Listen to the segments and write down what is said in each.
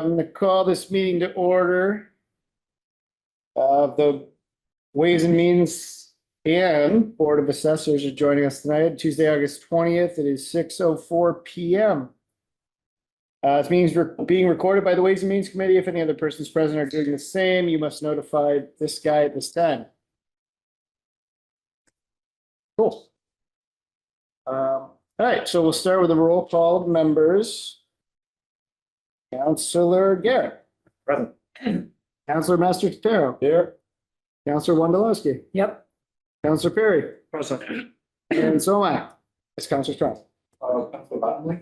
I'm going to call this meeting to order. The Ways and Means and Board of Assessors are joining us tonight, Tuesday, August 20th. It is 6:04 p.m. This meeting is being recorded by the Ways and Means Committee. If any other persons present are doing the same, you must notify this guy at this time. Cool. All right, so we'll start with a roll call of members. Councillor Garrett. Present. Councillor Masters-Perro. Here. Councillor Wondolowski. Yep. Councillor Perry. Present. And so am I. It's Councillor Strong. Councillor Bottomley?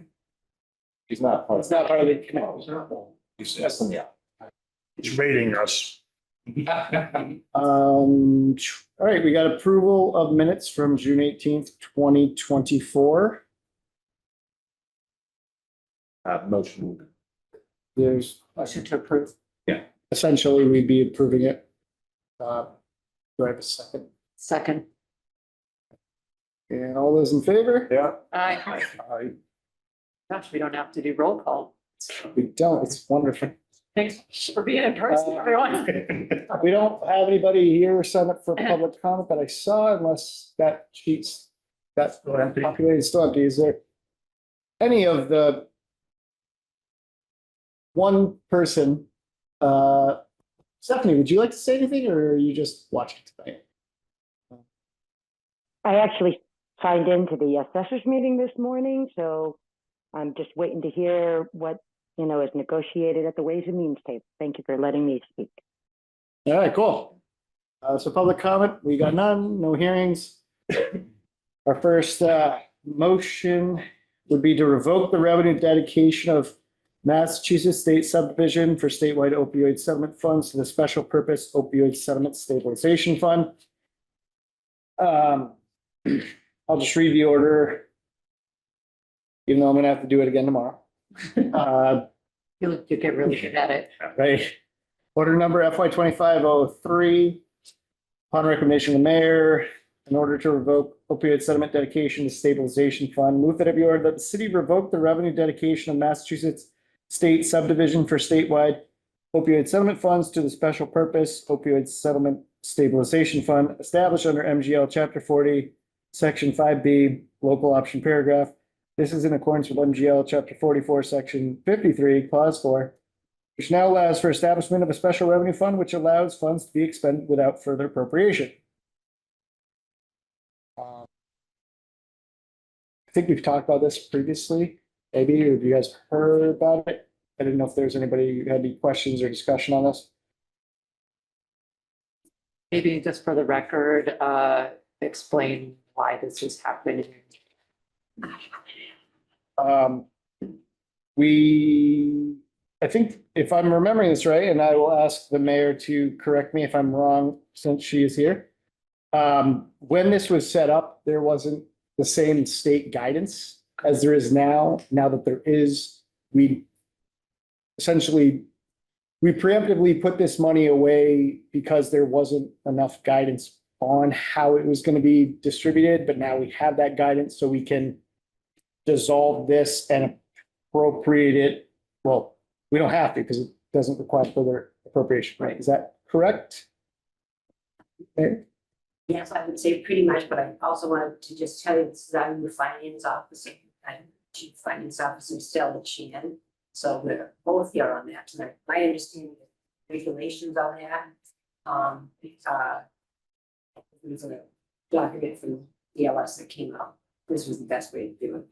He's not. It's not part of the committee. He's asking, yeah. He's rating us. All right, we got approval of minutes from June 18th, 2024. Motion. There's Motion to approve. essentially we'd be approving it. Do I have a second? Second. And all those in favor? Yeah. Aye. Aye. Gosh, we don't have to do roll call. We don't, it's wonderful. Thanks for being in person, everyone. We don't have anybody here signed up for public comment that I saw unless that sheet's, that's populated still empty. Is there any of the one person, Stephanie, would you like to say anything or are you just watching tonight? I actually signed into the assessors meeting this morning, so I'm just waiting to hear what, is negotiated at the Ways and Means table. Thank you for letting me speak. All right, cool. So public comment, we got none, no hearings. Our first motion would be to revoke the revenue dedication of Massachusetts State Subdivision for statewide opioid settlement funds to the Special Purpose Opioid Settlement Stabilization Fund. I'll just read the order, even though I'm gonna have to do it again tomorrow. You get really good at it. Right. Order number FY 2503. Upon recommendation of the mayor, in order to revoke opioid settlement dedication to stabilization fund, move that it be ordered that the city revoke the revenue dedication of Massachusetts State Subdivision for statewide opioid settlement funds to the Special Purpose Opioid Settlement Stabilization Fund established under MGL Chapter 40, Section 5B, local option paragraph. This is in accordance with MGL Chapter 44, Section 53, Clause 4, which now allows for establishment of a special revenue fund, which allows funds to be expended without further appropriation. I think we've talked about this previously, maybe, or have you guys heard about it? I didn't know if there's anybody who had any questions or discussion on this. Maybe just for the record, explain why this is happening. I think if I'm remembering this right, and I will ask the mayor to correct me if I'm wrong, since she is here. When this was set up, there wasn't the same state guidance as there is now. Now that there is, we preemptively put this money away because there wasn't enough guidance on how it was going to be distributed, but now we have that guidance, so we can dissolve this and appropriate it. Well, we don't have to because it doesn't require further appropriation, right? Is that correct? Okay. Yes, I would say pretty much, but I also wanted to just tell you, this is our new finance officer, and chief finance officer still at Shannon. So we're both here on that tonight. My understanding of regulations on that, it was a document from DLS that came out. This was the best way to do it.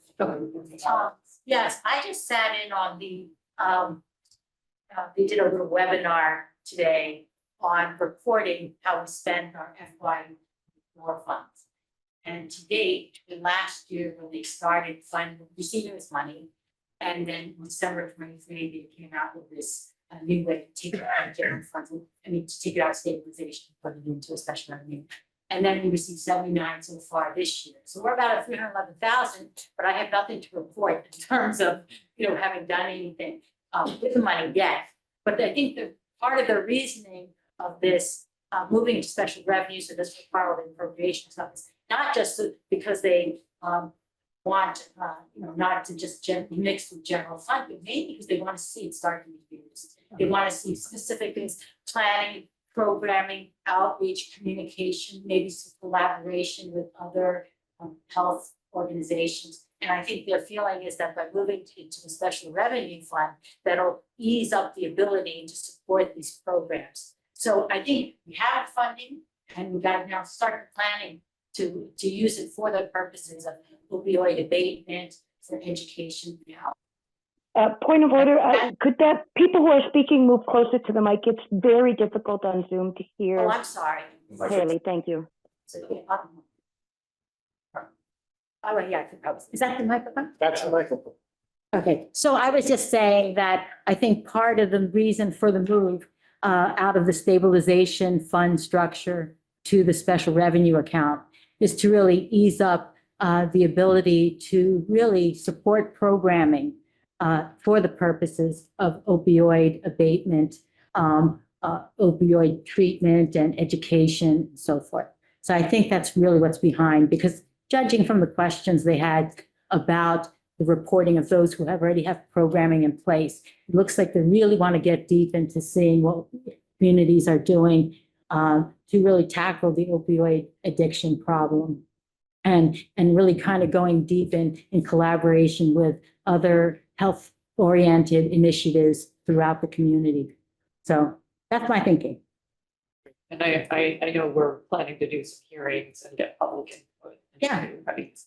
Yes, I just sat in on the, they did a little webinar today on reporting how we spend our FY4 funds. And to date, last year when they started receiving this money, and then December 23, they came out with this new way to take it out of general funds, to take it out of stabilization, put it into a special revenue. And then we received 79 so far this year. So we're about at 311,000, but I have nothing to report in terms of, having done anything with the money yet. But I think that part of the reasoning of this moving to special revenue, so this requires appropriation stuff, is not just because they want, not to just mix with general fund, but maybe because they want to see it start to be used. They want to see specific things, planning, programming, outreach, communication, maybe some collaboration with other health organizations. And I think their feeling is that by moving into the special revenue fund, that'll ease up the ability to support these programs. So I think we have funding and we got to now start planning to use it for the purposes of opioid abatement, for education now. Point of order, could that, people who are speaking move closer to the mic? It's very difficult on Zoom to Oh, hear I'm sorry. clearly. Thank you. So, yeah, all right, yeah, I think is that the microphone? That's the microphone. Okay, so I was just saying that I think part of the reason for the move out of the stabilization fund structure to the special revenue account is to really ease up the ability to really support programming for the purposes of opioid abatement, opioid treatment and education and so forth. So I think that's really what's behind, because judging from the questions they had about the reporting of those who already have programming in place, it looks like they really want to get deep into seeing what communities are doing to really tackle the opioid addiction problem. And really kind of going deep in collaboration with other health-oriented initiatives throughout the community. So that's my thinking. And I know we're planning to do some hearings and get public input. Yeah. Everybody's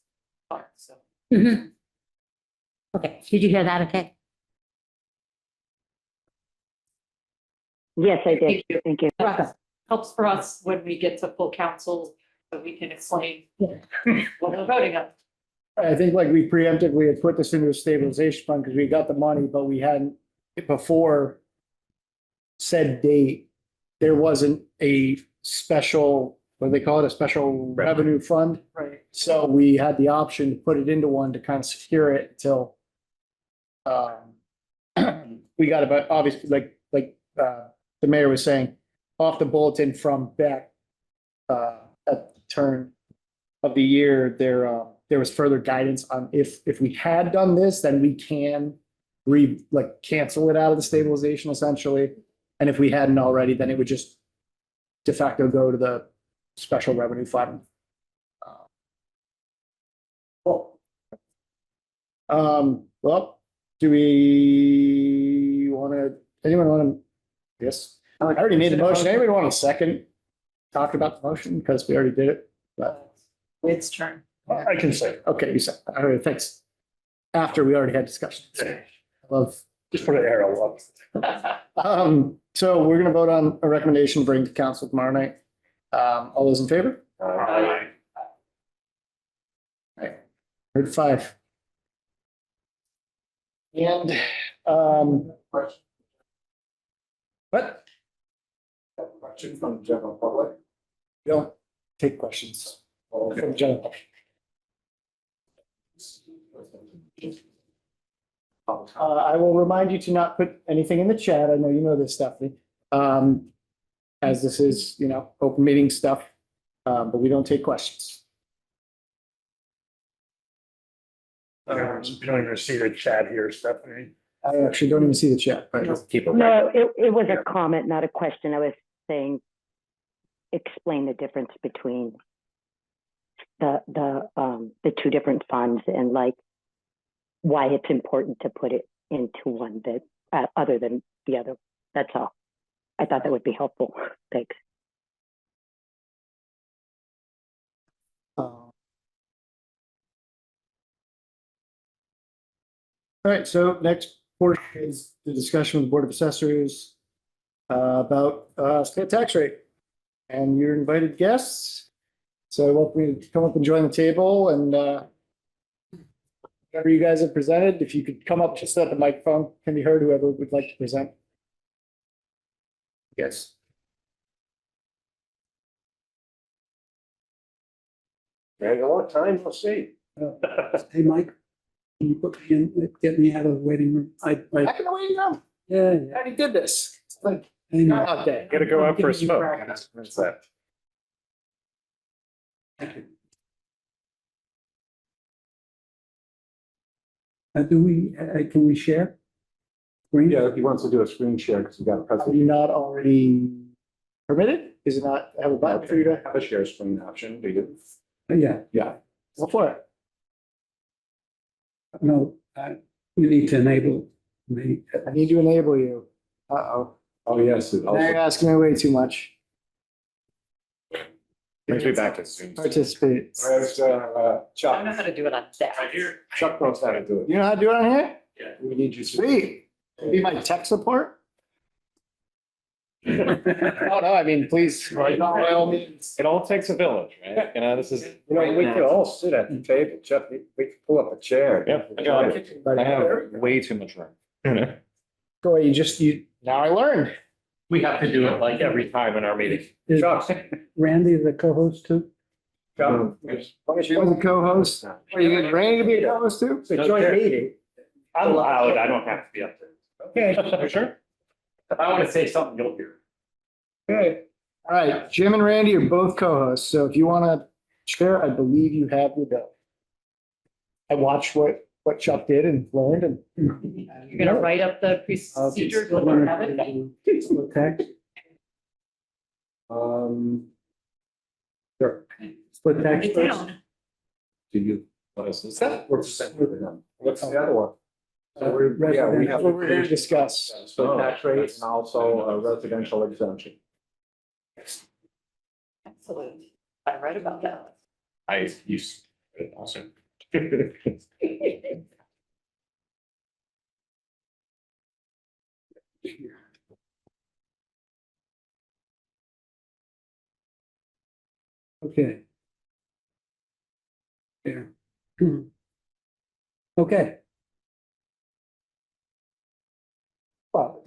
part, so. Mhm. Okay, did you hear that? Okay. Yes, I did. Thank you. Thank you. Welcome. Helps for us when we get to full council, so we can explain Yeah. what we're voting on. I think like we preemptively had put this into a stabilization fund because we got the money, but we hadn't, before said date, there wasn't a special, what do they call it, a special revenue fund. Right. So we had the option to put it into one to kind of secure it until we got about, obviously, like the mayor was saying, off the bulletin from Beck at the turn of the year, there was further guidance on if we had done this, then we can cancel it out of the stabilization essentially. And if we hadn't already, then it would just de facto go to the special revenue fund. Well, do we want to, anyone want to, yes, I already made the motion. Anybody want a second? Talk about the motion because we already did it, but. It's turn. I can say, Okay, you said, all right, thanks. After we already had discussion. I love. just for the arrow up. So we're gonna vote on a recommendation to bring to council tomorrow night. All those in favor? Aye. Right. Heard five. And, what? Question from the general public. We don't take questions from general. public. I will remind you to not put anything in the chat. I know you know this, Stephanie. As this is, open meeting stuff, but we don't take questions. You don't even see the chat here, Stephanie. I actually don't even see the chat, but No, it was a comment, not a question. I was saying, explain the difference between the two different funds and like why it's important to put it into one that other than the other. That's all. I thought that would be helpful. Thanks. all right, so next portion is the discussion with the Board of Assessors about state tax rate. And you're invited guests. So I welcome you to come up and join the table and whatever you guys have presented, if you could come up just so that the microphone can be heard, whoever would like to present. Yes. Very long time, we'll see. Hey, Mike, can you put me in, get me out of the waiting room? Back in the waiting room. Yeah, I already did this. It's like, anyway, okay. Gotta go out for a Giving you smoke. practice. What's that? thank you. Can we share? Green? Yeah, if he wants to do a screen share, because we got a Are presentation. you not already permitted? Is it not have a button for you to? Have a share screen option, do you? Yeah, Yeah. Go for it. no, you need to enable me. I need to enable you. Uh-oh. Oh, yes. it Now you're also- asking me way too much. Brings me back to Zoom. Participate. Where's, I don't know Chuck? how to do it on that. Chuck knows how to do it. You know how to do it on here? We need you to. Sweet. Be my tech support? Oh, no, I mean, please, by all means. It all takes a village, right? You know, this is. You know, we could all sit at the table, Chuck, we could pull up a chair. Yeah, I got it. I have way too much room. Boy, now I learned. We have to do it like every time in our meeting. Is Chuck. Randy the co-host too? Chuck. She was a co-host. Are you getting Randy to be a co-host too? It's a joint meeting. I'm loud, I don't have to be up there. Okay. You sure? If I want to say something, you'll hear. Okay. All right, Jim and Randy are both co-hosts, so if you want to share, I believe you have your go. I watched what Chuck did and learned and. You're gonna write up the procedures when you have it. Split text, Sure. split Write text it first. down. Do you? What is this? What's the other one? So we're, yeah, we That's have. what we're here to discuss. So tax rate and also a residential exemption. Absolutely. I read about that. I used to, also. Okay. Yeah. Okay. Well,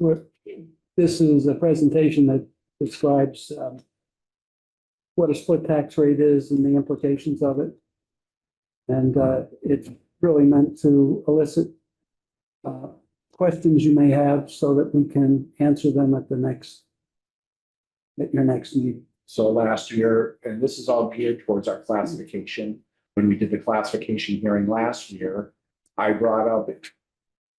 this is a presentation that describes what a split tax rate is and the implications of it. And it's really meant to elicit questions you may have so that we can answer them at your next meeting. So last year, and this is all geared towards our classification. When we did the classification hearing last year, I brought up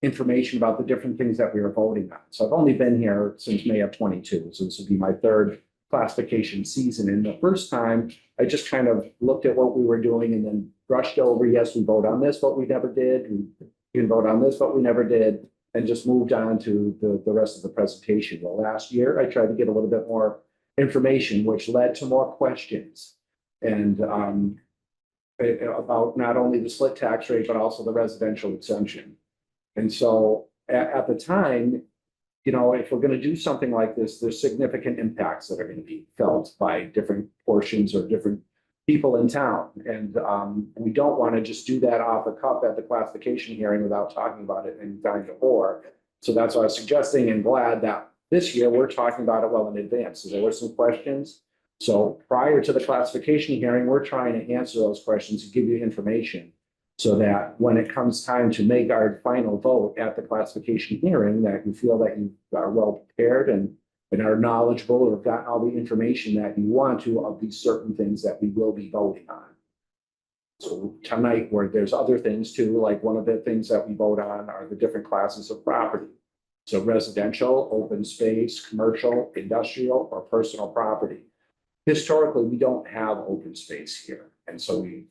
information about the different things that we were voting on. So I've only been here since May of 22, so this will be my third classification season. And the first time, I just kind of looked at what we were doing and then brushed over, yes, we vote on this, but we never did. We can vote on this, but we never did, and just moved on to the rest of the presentation. Well, last year, I tried to get a little bit more information, which led to more questions. And about not only the split tax rate, but also the residential exemption. And so at the time, you know, if we're going to do something like this, there's significant impacts that are going to be felt by different portions or different people in town. And we don't want to just do that off the cuff at the classification hearing without talking about it in time before. So that's what I was suggesting, and glad that this year we're talking about it well in advance. So there were some questions. So prior to the classification hearing, we're trying to answer those questions and give you information so that when it comes time to make our final vote at the classification hearing, that you feel that you are well prepared and are knowledgeable or have gotten all the information that you want to of these certain things that we will be voting on. So tonight, where there's other things too, like one of the things that we vote on are the different classes of property. So residential, open space, commercial, industrial, or personal property. Historically, we don't have open space here. And so we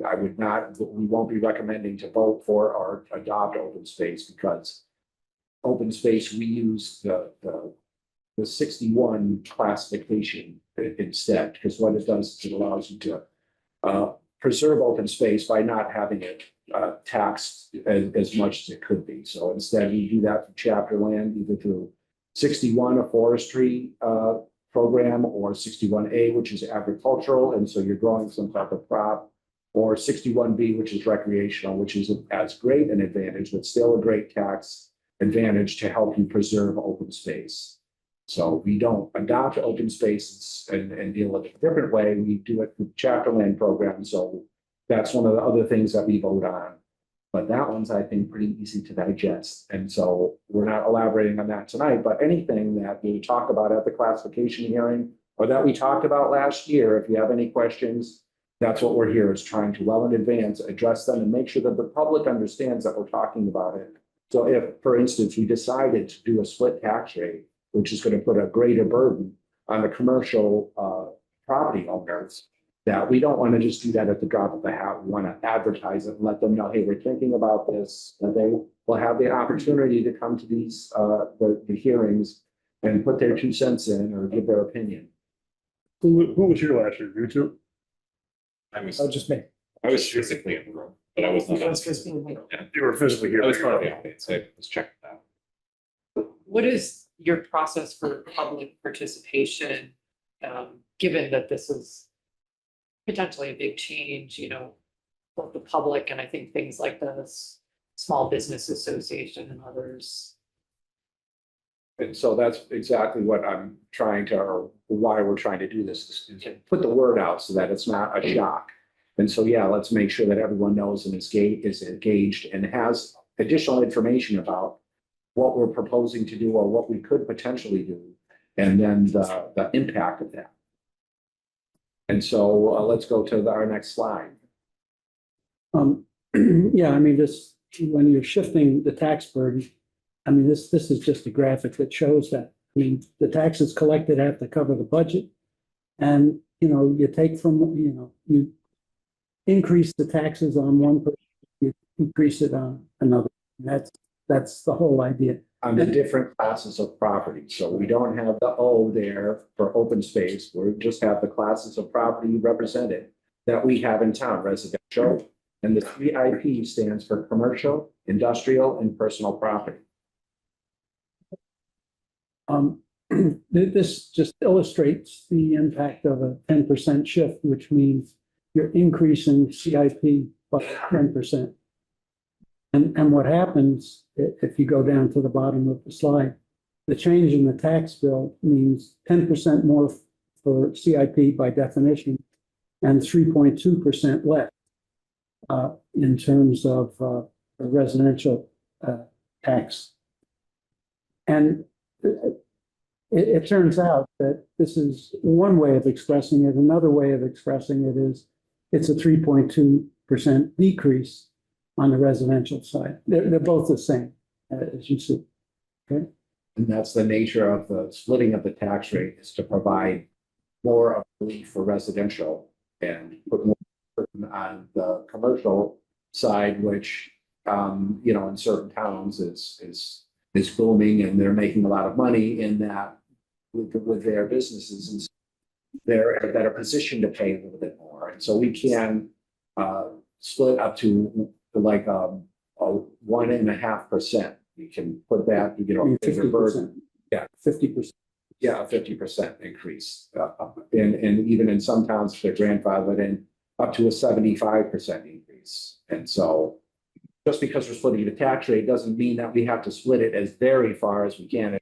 won't be recommending to vote for or adopt open space, because open space, we use the 61 classification instead, because what it does is it allows you to preserve open space by not having it taxed as much as it could be. So instead, we do that through chapter land, either through 61, a forestry program, or 61A, which is agricultural, and so you're growing some type of crop, or 61B, which is recreational, which is as great an advantage, but still a great tax advantage to help you preserve open space. So we don't adopt open spaces and deal with it a different way. We do it through chapter land program. So that's one of the other things that we vote on. But that one's, I think, pretty easy to digest. And so we're not elaborating on that tonight, but anything that we talk about at the classification hearing or that we talked about last year, if you have any questions, that's what we're here, is trying to well in advance address them and make sure that the public understands that we're talking about it, So if, for instance, we decided to do a split tax rate, which is going to put a greater burden on the commercial property owners, that we don't want to just do that at the drop of a hat. We want to advertise it and let them know, hey, we're thinking about this. And they will have the opportunity to come to these, the hearings and put their 2 cents in or give their opinion. Who was here last year? You two? Oh, just me. I was physically in the room, but I was not. You were physically here. I was part of the audience. I was checking that. What is your process for public participation? Given that this is potentially a big change, you know, both the public and I think things like the Small Business Association and others. And so that's exactly what I'm trying to, or why we're trying to do this, is to put the word out so that it's not a shock. And so, yeah, let's make sure that everyone knows and is engaged and has additional information about what we're proposing to do or what we could potentially do, and then the impact of that. And so let's go to our next slide. Yeah, I mean, this, when you're shifting the tax burden, I mean, this is just a graphic that shows that. I mean, the taxes collected have to cover the budget. And, you know, you take from, you know, you increase the taxes on one person, you increase it on another. That's the whole idea. On the different classes of property. So we don't have the O there for open space. We just have the classes of property represented that we have in town, residential. And the 3IP stands for commercial, industrial, and personal property. This just illustrates the impact of a 10% shift, which means you're increasing CIP by 10%. And what happens if you go down to the bottom of the slide, the change in the tax bill means 10% more for CIP by definition and 3.2% less in terms of residential tax. And it turns out that this is one way of expressing it. Another way of expressing it is it's a 3.2% decrease on the residential side. They're both the same, as you see. Okay. And that's the nature of the splitting of the tax rate, is to provide more of relief for residential and put more on the commercial side, which, you know, in certain towns is booming and they're making a lot of money in that with their businesses, and they're in a better position to pay a little bit more. And so we can split up to like a 1.5%. We can put that, you know, 50%. Yeah, 50%. Yeah, a 50% increase. And even in some towns, they're grandfathered in up to a 75% increase. And so just because we're splitting the tax rate doesn't mean that we have to split it as very far as we can and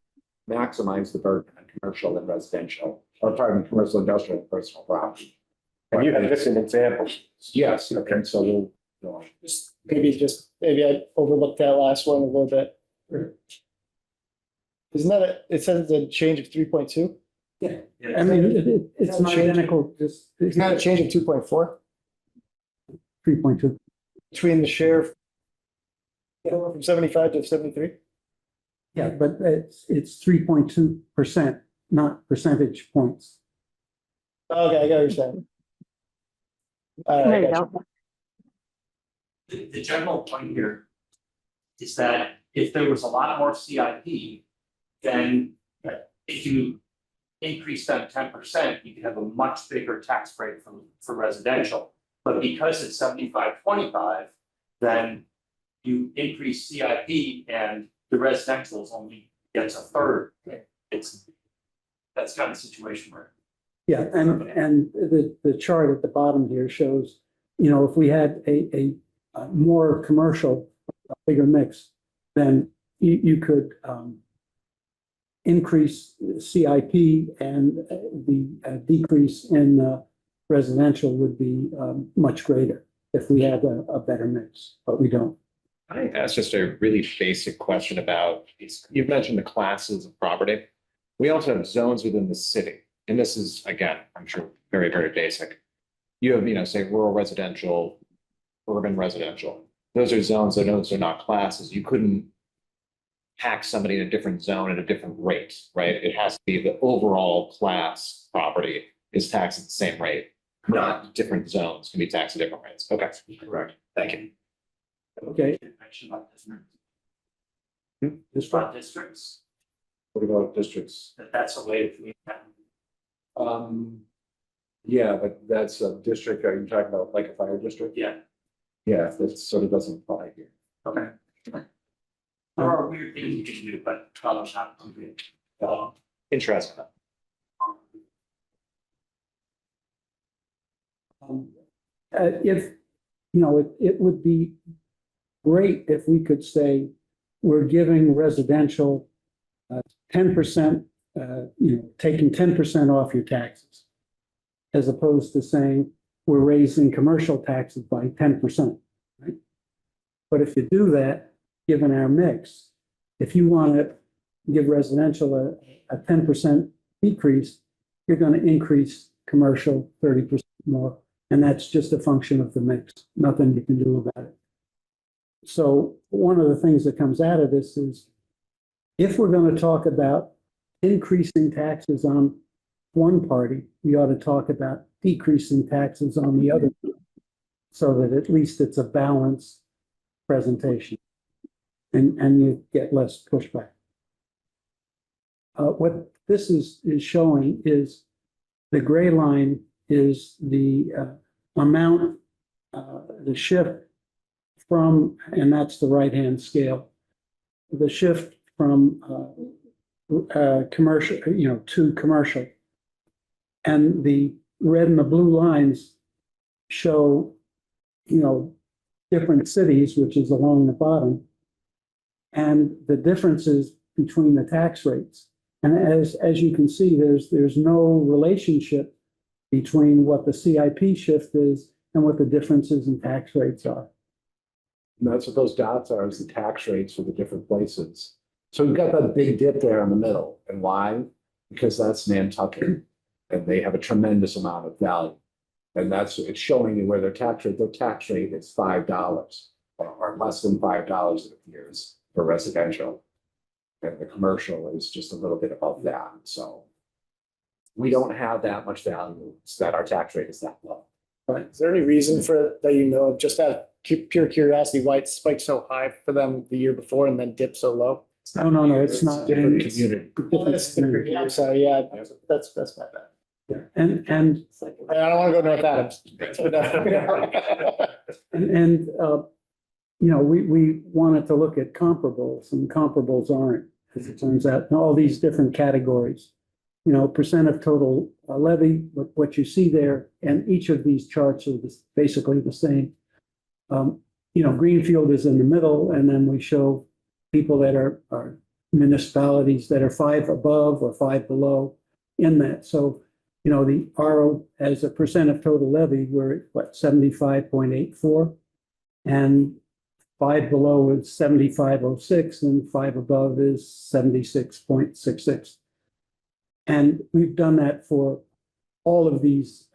maximize the burden on commercial and residential, or pardon, commercial, industrial, and personal property. And you have this in examples. Yes, okay, so we'll, you know, Maybe I overlooked that last one a little bit. Isn't that, it says it's a change of 3.2? Yeah, I mean, it's not identical, just. It's not a change of 2.4 3.2. between the share from 75 to 73? Yeah, but it's 3.2%, not percentage points. Okay, I got what you're saying. All There right, you gotcha. go. The general point here is that if there was a lot more CIP, then if you increase that 10%, you could have a much bigger tax break for residential. But because it's 75-25, then you increase CIP and the residential is only gets a third. That's kind of the situation we're in. Yeah, and the chart at the bottom here shows, you know, if we had a more commercial, a bigger mix, then you could increase CIP and the decrease in residential would be much greater if we had a better mix, but we don't. I think that's just a really basic question about, you've mentioned the classes of property. We also have zones within the city. And this is, again, I'm sure, very, very basic. You have, you know, say rural residential, urban residential. Those are zones, those are not classes. You couldn't tax somebody in a different zone at a different rate, right? It has to be the overall class property is taxed at the same rate, not different zones can be taxed at different rates. Okay, Correct. thank you. Okay, Mention about districts. This About districts, What about districts? that's a way to. Yeah, but that's a district, are you talking about like a fire district? Yeah, Yeah, that sort of doesn't apply here. okay. There are weird things you can do, but probably not too big. Interesting. if, you know, it would be great if we could say, we're giving residential 10%, taking 10% off your taxes. As opposed to saying, we're raising commercial taxes by 10%, right? But if you do that, given our mix, if you want to give residential a 10% decrease, you're going to increase commercial 30% more. And that's just a function of the mix, nothing you can do about it. So one of the things that comes out of this is, if we're going to talk about increasing taxes on one party, we ought to talk about decreasing taxes on the other, so that at least it's a balanced presentation and you get less pushback. What this is showing is the gray line is the amount, the shift from, and that's the right-hand scale, the shift from commercial, to commercial. And the red and the blue lines show, different cities, which is along the bottom, and the differences between the tax rates. And as you can see, there's no relationship between what the CIP shift is and what the differences in tax rates are. And that's what those dots are, is the tax rates for the different places. So we've got that big dip there in the middle. And why? Because that's Nantucket, and they have a tremendous amount of value. And it's showing you where their tax rate is $5 or less than $5, it appears, for residential. And the commercial is just a little bit above that. So we don't have that much value, so that our tax rate is that low. Is there any reason for that, just out of pure curiosity, why it spiked so high for them the year before and then dipped so low? No, it's not. Different It's- community. So yeah, that's my bad. And I don't want to go North Adams. we wanted to look at comparables, and comparables aren't, as it turns out, in all these different categories. Percent of total levy, what you see there, and each of these charts are basically the same. Greenfield is in the middle, and then we show people that are municipalities that are 5 above or 5 below in that. So, the RO as a percent of total levy, we're at 75.84, and 5 below is 75.06, and 5 above is 76.66. And we've done that for all of these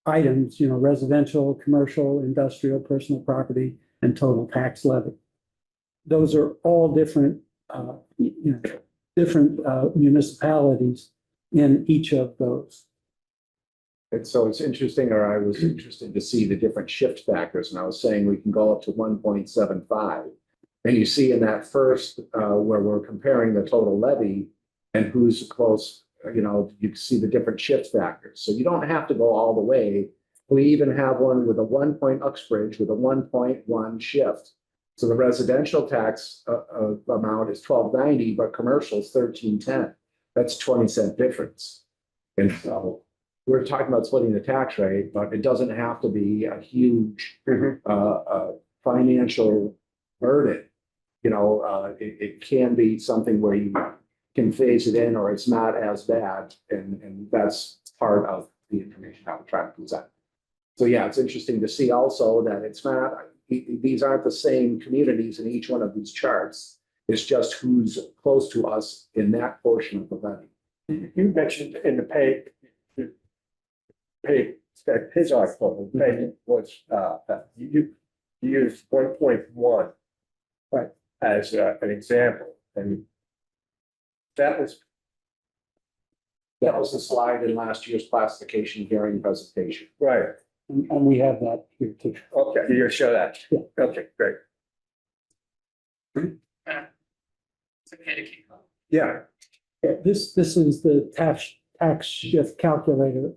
items, residential, commercial, industrial, personal property, and total tax levy. Those are all different, municipalities in each of those. And so it's interesting, or I was interested to see the different shift factors, and I was saying we can go up to 1.75. And you see in that first, where we're comparing the total levy and who's close, you can see the different shift factors. So you don't have to go all the way. We even have one with a 1 point Uxbridge with a 1.1 shift. So the residential tax amount is $12.90, but commercial is $13.10. That's 20-cent difference. And so we're talking about splitting the tax rate, but it doesn't have to be a huge financial burden. It can be something where you can phase it in, or it's not as bad. And that's part of the information I was trying to present. So yeah, it's interesting to see also that it's not, these aren't the same communities in each one of these charts. It's just who's close to us in that portion of the levy. You mentioned in the his article, the pay was, you used 1.1. Right. As an example, and that was the slide in last year's classification hearing presentation. Right, And we have that here too. okay, you're gonna show that? Yeah. Okay, great. It's okay to keep going. Yeah, Yeah, this is the tax shift calculator,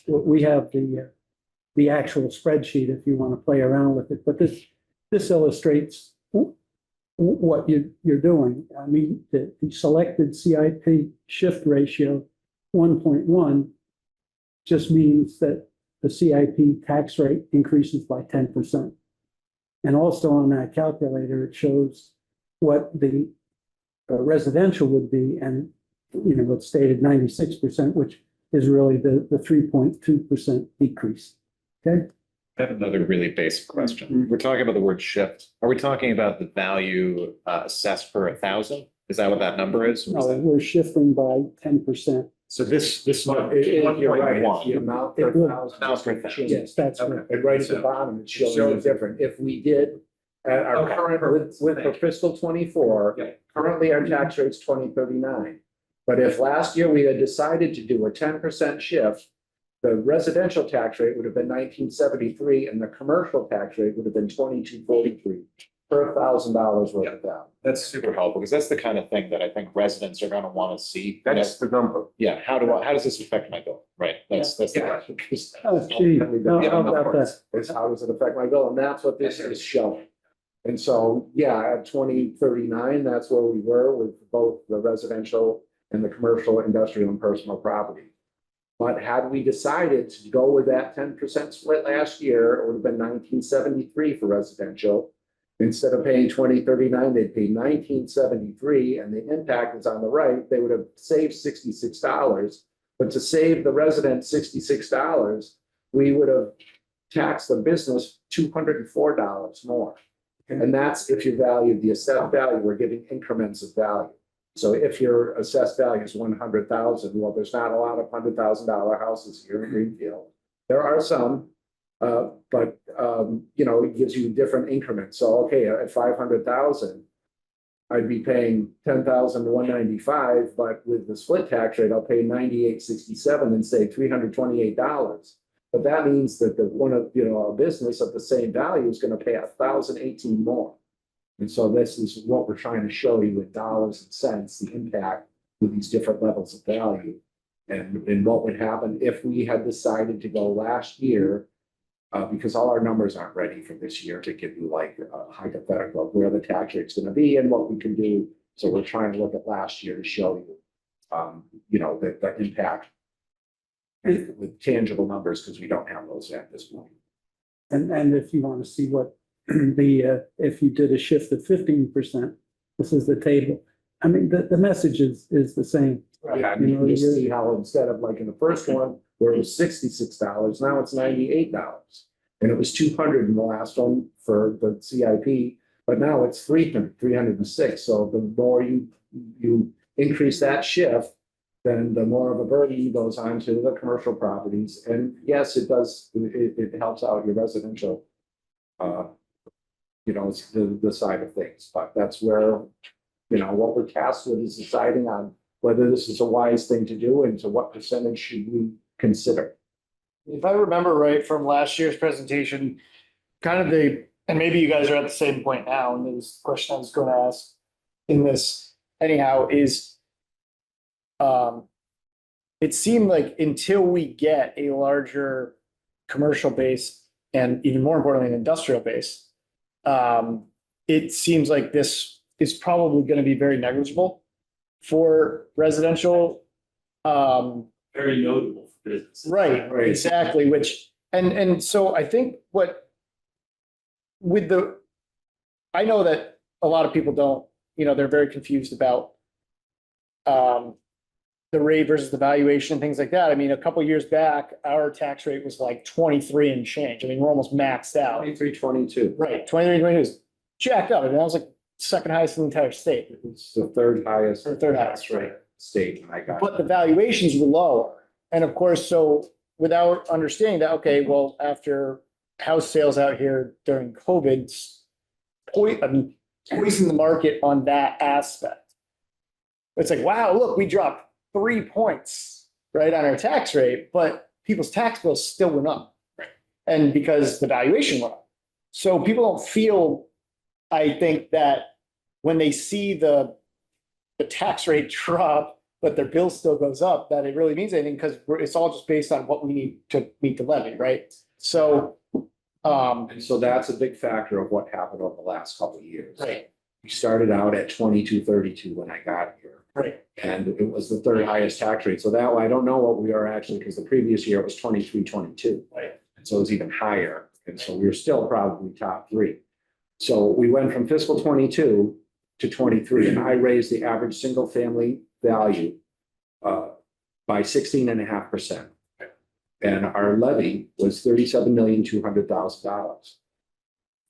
we have the actual spreadsheet if you want to play around with it, but this illustrates what you're doing. I mean, the selected CIP shift ratio 1.1 just means that the CIP tax rate increases by 10%. And also on that calculator, it shows what the residential would be, and it's stated 96%, which is really the 3.2% decrease. Okay. I have another really basic question. We're talking about the word shift. Are we talking about the value assessed per 1,000? Is that what that number is? No, we're shifting by 10%. So this one, You're right, 1.1. it's the amount It per would. thousand. Amount per thousand. Yes, that's right. And right at the bottom, it's showing different. If we did, our Okay. current, with for fiscal 24, Yeah. currently our tax rate's 2039. But if last year we had decided to do a 10% shift, the residential tax rate would have been 1973 and the commercial tax rate would have been 2243 per $1,000 worth of value. That's super helpful because that's the kind of thing that I think residents are going to want to see. that's the number. Yeah, how does this affect my bill? Right, that's the Yeah. question. Oh, gee, how about that? Is how does it affect my bill? And that's what this is showing. And so, yeah, at 2039, that's where we were with both the residential and the commercial, industrial, and personal property. But had we decided to go with that 10% split last year, it would have been 1973 for residential. Instead of paying 2039, they'd pay 1973, and the impact is on the right. They would have saved $66. But to save the resident $66, we would have taxed the business $204 more. And that's if you value the assessed value, we're giving increments of value. So if your assessed value is 100,000, well, there's not a lot of $100,000 houses here in Greenfield. There are some, but it gives you different increments. So, okay, at 500,000, I'd be paying 10,195, but with the split tax rate, I'll pay 9867 and save $328. But that means that a business of the same value is going to pay 1,018 more. And so this is what we're trying to show you in dollars and cents, the impact with these different levels of value. And what would happen if we had decided to go last year, because all our numbers aren't ready for this year to give you like a hypothetical of where the tax rate's going to be and what we can do. So we're trying to look at last year to show you, the impact with tangible numbers, because we don't have those at this point. And if you want to see what if you did a shift of 15%, this is the table. I mean, the message is the same. Yeah, and you can see how instead of like in the first one, where it was $66, now it's $98. And it was 200 in the last one for the CIP, but now it's 306. So the more you increase that shift, then the more of a burden goes on to the commercial properties. And yes, it does, it helps out your residential, it's the side of things, but that's where, what we're tasked with is deciding on whether this is a wise thing to do and to what percentage should we consider. If I remember right from last year's presentation, kind of and maybe you guys are at the same point now, and this question I was going to ask in this anyhow is, it seemed like until we get a larger commercial base and even more importantly, an industrial base, it seems like this is probably going to be very negligible for residential. Very notable for business. Right, exactly, and so I think I know that a lot of people don't, they're very confused about the rate versus the valuation and things like that. I mean, a couple of years back, our tax rate was like 23 and change. I mean, we're almost maxed out. 23, 22. Right, 23, 22 is jacked up. I mean, that was like second highest in the entire state. It's the third highest. Or third highest, tax rate state, and I got. But the valuations were lower. And of course, so without understanding that, okay, well, after house sales out here during COVID, poison the market on that aspect. It's like, wow, look, we dropped 3 points, right, on our tax rate, but people's tax bills still went up. And because the valuation went up. So people don't feel, I think, that when they see the tax rate drop, but their bill still goes up, that it really means anything, because it's all just based on what we need to meet the levy, right? So, And so that's a big factor of what happened over the last couple of years. right, We started out at 22.32 when I got here. right. And it was the third highest tax rate. So that way, I don't know what we are actually, because the previous year it was 23.22. Right. And so it was even higher. And so we were still probably top three. So we went from fiscal 22 to 23, and I raised the average single family value by 16.5%. And our levy was $37,200,000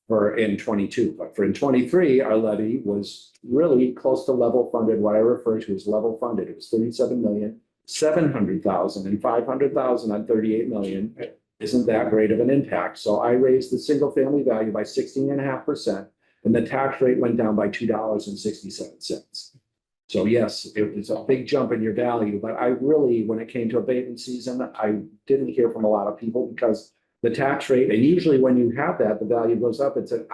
for in 22. But for in 23, our levy was really close to level funded, what I refer to as level funded. It was 37,700,000, and 500,000 on 38 million isn't that great of an impact. So I raised the single family value by 16.5%, and the tax rate went down by $2.67. So yes, it was a big jump in your value, but I really, when it came to abatement season, I didn't hear from a lot of people because the tax rate, and usually when you have that, the value goes up, it's an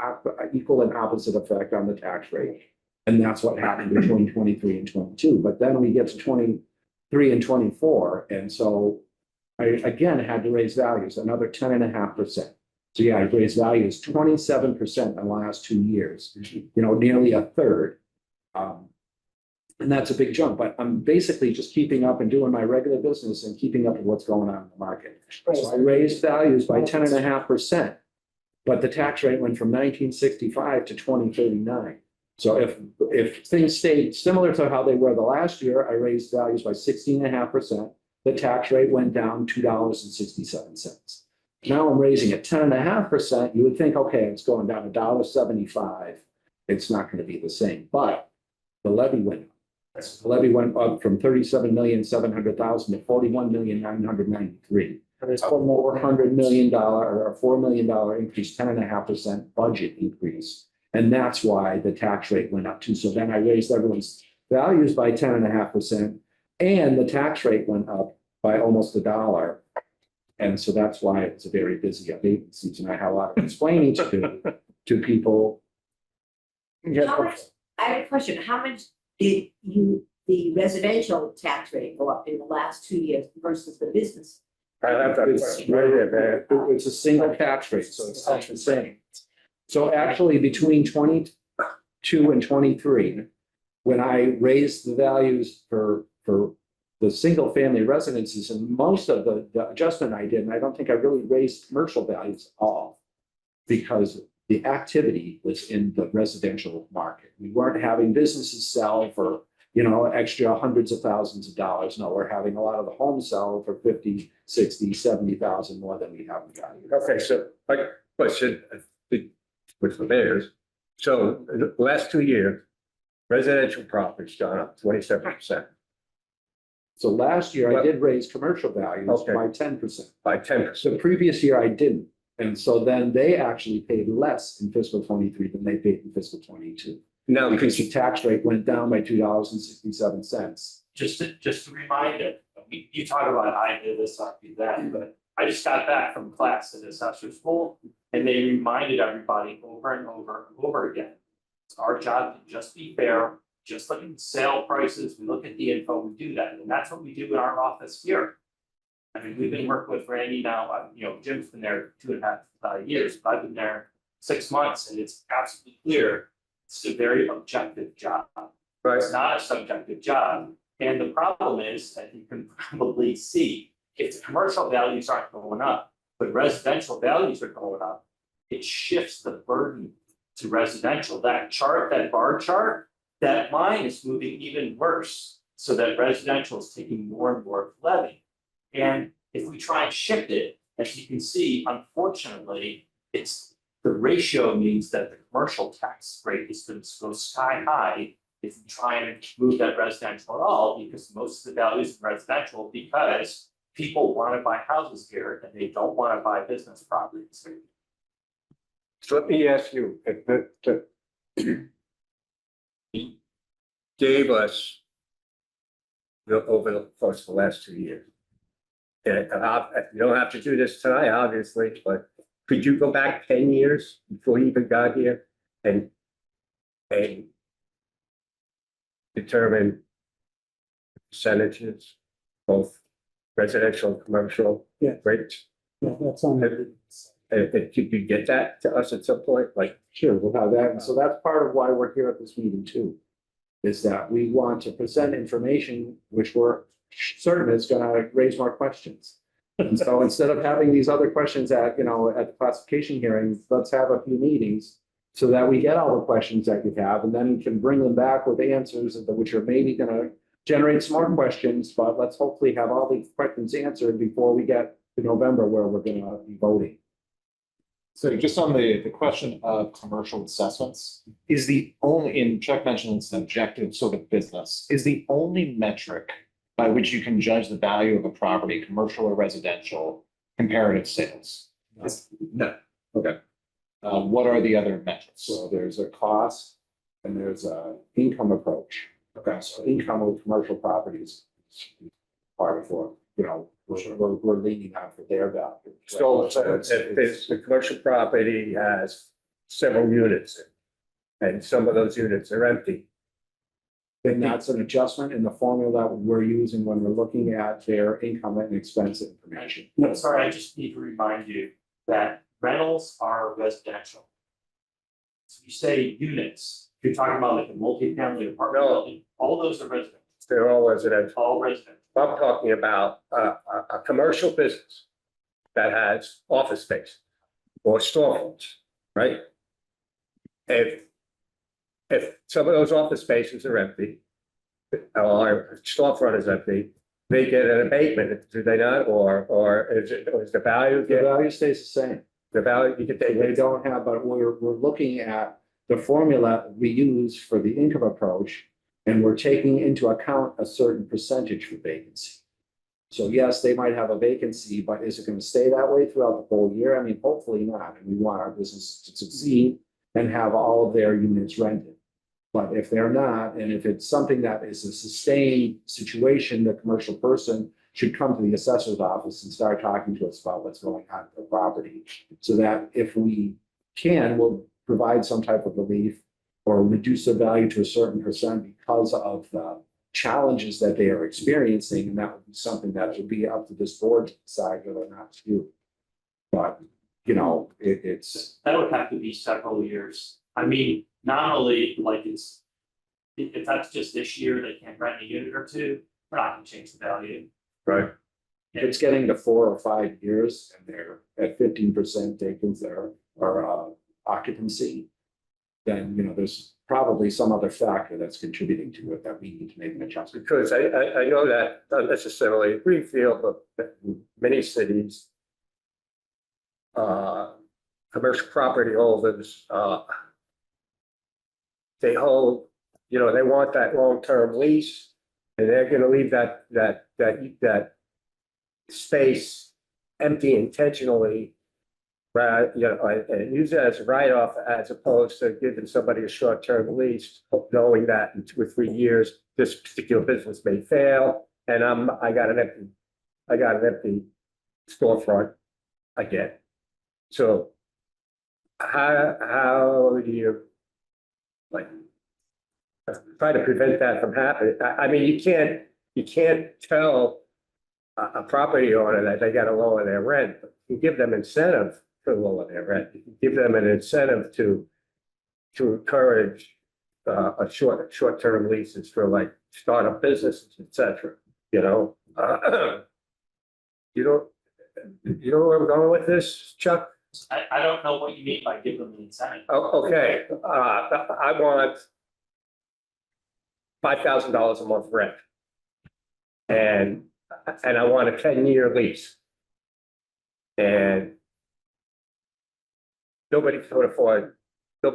equal and opposite effect on the tax rate. And that's what happened between 23 and 22. But then we get to 23 and 24. And so I again had to raise values another 10.5%. So yeah, I raised values 27% in the last 2 years, nearly a third. And that's a big jump, but I'm basically just keeping up and doing my regular business and keeping up with what's going on in the market. So I raised values by 10.5%, but the tax rate went from 1965 to 2039. So if things stayed similar to how they were the last year, I raised values by 16.5%. The tax rate went down $2.67. Now I'm raising it 10.5%. You would think, okay, it's going down $1.75. It's not going to be the same, but the levy went up. The levy went up from 37,700,000 to 41,993. That's $400 million or $4 million increase, 10.5% budget increase. And that's why the tax rate went up too. So then I raised everyone's values by 10.5%, and the tax rate went up by almost $1. And so that's why it's a very busy abatement season. I had a lot of explaining to do to people. How much, I have a question, how much did the residential tax rate go up in the last 2 years versus the business? I have that question right there. It's a single tax rate, so it's not the same. So actually, between 22 and 23, when I raised the values for the single family residences, and most of the adjustment I did, and I don't think I really raised commercial values at all, because the activity was in the residential market. We weren't having businesses sell for, extra hundreds of thousands of dollars. No, we're having a lot of the homes sell for 50, 60, 70,000 more than we have in value. Okay, so my question with the mayors. So in the last 2 years, residential properties gone up 27%. So last year I did raise commercial values by 10%. By 10%. The previous year I didn't. And so then they actually paid less in fiscal 23 than they paid in fiscal 22. Now, Because the tax rate went down by $2.67. Just to remind it, you talk about I do this, I do that, but I just got back from class at assessor school, and they reminded everybody over and over and over again. It's our job to just be fair, just look at sale prices, we look at the info, we do that, and that's what we do in our office here. I mean, we've been working with Randy now, Jim's been there 2.5 years, but I've been there 6 months, and it's absolutely clear. It's a very objective job. Right. It's not a subjective job. And the problem is that you can probably see if the commercial values aren't going up, but residential values are going up, it shifts the burden to residential. That chart, that bar chart, that line is moving even worse. So that residential is taking more and more of the levy. And if we try and shift it, as you can see, unfortunately, the ratio means that the commercial tax rate is going to go sky high if you try and move that residential at all, because most of the values in residential, because people want to buy houses here and they don't want to buy business properties. So let me ask you, he gave us over the course of the last 2 years. And you don't have to do this tonight, obviously, but could you go back 10 years before you even got here and determine percentages, both residential and commercial Yeah. rates? Yeah, that's on the, And could you get that to us at some point? Like, Sure, we'll have that. And so that's part of why we're here at this meeting too. Is that we want to present information which we're certain is gonna raise more questions. And so instead of having these other questions at, at the classification hearings, let's have a few meetings. So that we get all the questions that you have and then can bring them back with answers which are maybe gonna generate some more questions, but let's hopefully have all these questions answered before we get to November where we're gonna be voting. So just on the question of commercial assessments, is the only, and Chuck mentioned it's an objective sort of business, is the only metric by which you can judge the value of a property, commercial or residential, comparative sales? no. Okay. What are the other metrics? So there's a cost and there's a income approach. Okay, so income with commercial properties. Part of what, we're leaning on for their value. So if the commercial property has several units and some of those units are empty, Then that's an adjustment in the formula that we're using when we're looking at their income and expense information. No, sorry, I just need to remind you that rentals are residential. So you say units, you're talking about like a multi-family apartment No. building, all those are residential, they're all residential. all residential. I'm talking about a commercial business that has office space or storefronts, right? If some of those office spaces are empty, or storefront is empty, they get an abatement, do they not? Or is the value The get, value stays the same. the value, you get, They don't have, but we're looking at the formula we use for the income approach. And we're taking into account a certain percentage for vacancy. So yes, they might have a vacancy, but is it going to stay that way throughout the whole year? I mean, hopefully not. And we want our business to succeed and have all of their units rented. But if they're not, and if it's something that is a sustained situation, the commercial person should come to the assessor's office and start talking to us about what's going on with the property. So that if we can, we'll provide some type of relief or reduce the value to a certain percent because of the challenges that they are experiencing. And that would be something that would be up to this board to decide whether or not to do. But, it's. That would have to be several years. I mean, not only like if that's just this year, they can't rent a unit or two, we're not gonna change the value. right? If it's getting to 4 or 5 years and they're at 15% vacancy or occupancy, then, there's probably some other factor that's contributing to it that we need to make an adjustment. Because I know that not necessarily Greenfield, but many cities, commercial property holders, they hold, they want that long-term lease and they're gonna leave that space empty intentionally. Right, and use it as a write-off as opposed to giving somebody a short-term lease, knowing that in 2 or 3 years, this particular business may fail, and I got an empty storefront again. So how do you try to prevent that from happening? I mean, you can't tell a property owner that they got to lower their rent. You give them incentive to lower their rent. You can give them an incentive to encourage a short-term leases for like startup businesses, et cetera, You know where I'm going with this, Chuck? I don't know what you mean by give them the incentive. Oh, okay, I want $5,000 a month rent. And I want a 10-year lease. And nobody can afford to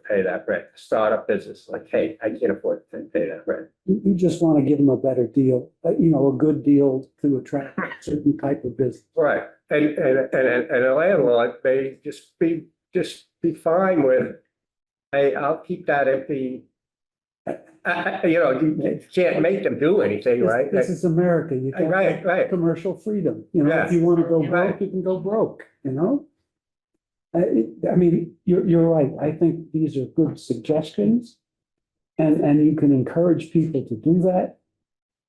pay that rent. Startup business, like, hey, I can't afford to pay that rent. you just want to give them a better deal, a good deal to attract a certain type of business. Right, and a landlord may just be fine with, hey, I'll keep that empty You can't make them do anything, right? This is America. You got Right, right. commercial freedom. You know, Yeah. if you want to go broke, Right. you can go broke, you know? I mean, you're right. I think these are good suggestions. And you can encourage people to do that.